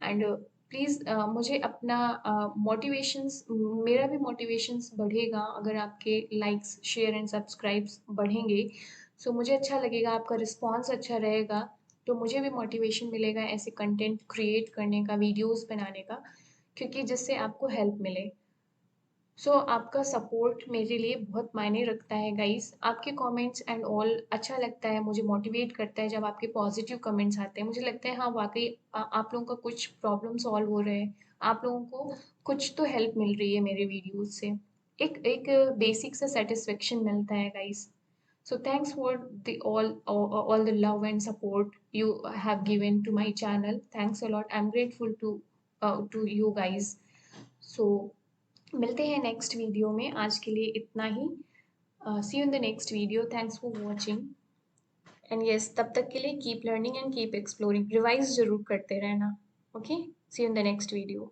And please मुझे अपना मोटिवेशंस, मेरा भी मोटिवेशंस बढ़ेगा अगर आपके लाइक्स शेयर एंड सब्सक्राइब्स बढ़ेंगे। सो मुझे अच्छा लगेगा, आपका रिस्पॉन्स अच्छा रहेगा, तो मुझे भी मोटिवेशन मिलेगा ऐसे कंटेंट क्रिएट करने का, वीडियोस बनाने का, क्योंकि जिससे आपको हेल्प मिले। सो आपका सपोर्ट मेरे लिए बहुत मायने रखता है गाइस। आपके कमेंट्स एंड ऑल अच्छा लगता है, मुझे मोटिवेट करता है जब आपके पॉजिटिव कमेंट्स आते हैं। मुझे लगता है हाँ वाकई आप लोगों का कुछ प्रॉब्लम सॉल्व हो रहे हैं, आप लोगों को कुछ तो हेल्प मिल रही है मेरे वीडियोज से। एक बेसिक सा सेटिस्फेक्शन मिलता है guys. So thanks for the all the love and support you have given to my channel. Thanks a lot. I'm grateful to you guys. So मिलते हैं नेक्स्ट वीडियो में, आज के लिए इतना ही। See you in the next video, thanks for watching. And yes, तब तक के लिए keep learning and keep exploring, revise जरूर करते रहना। Okay, see you in the next video.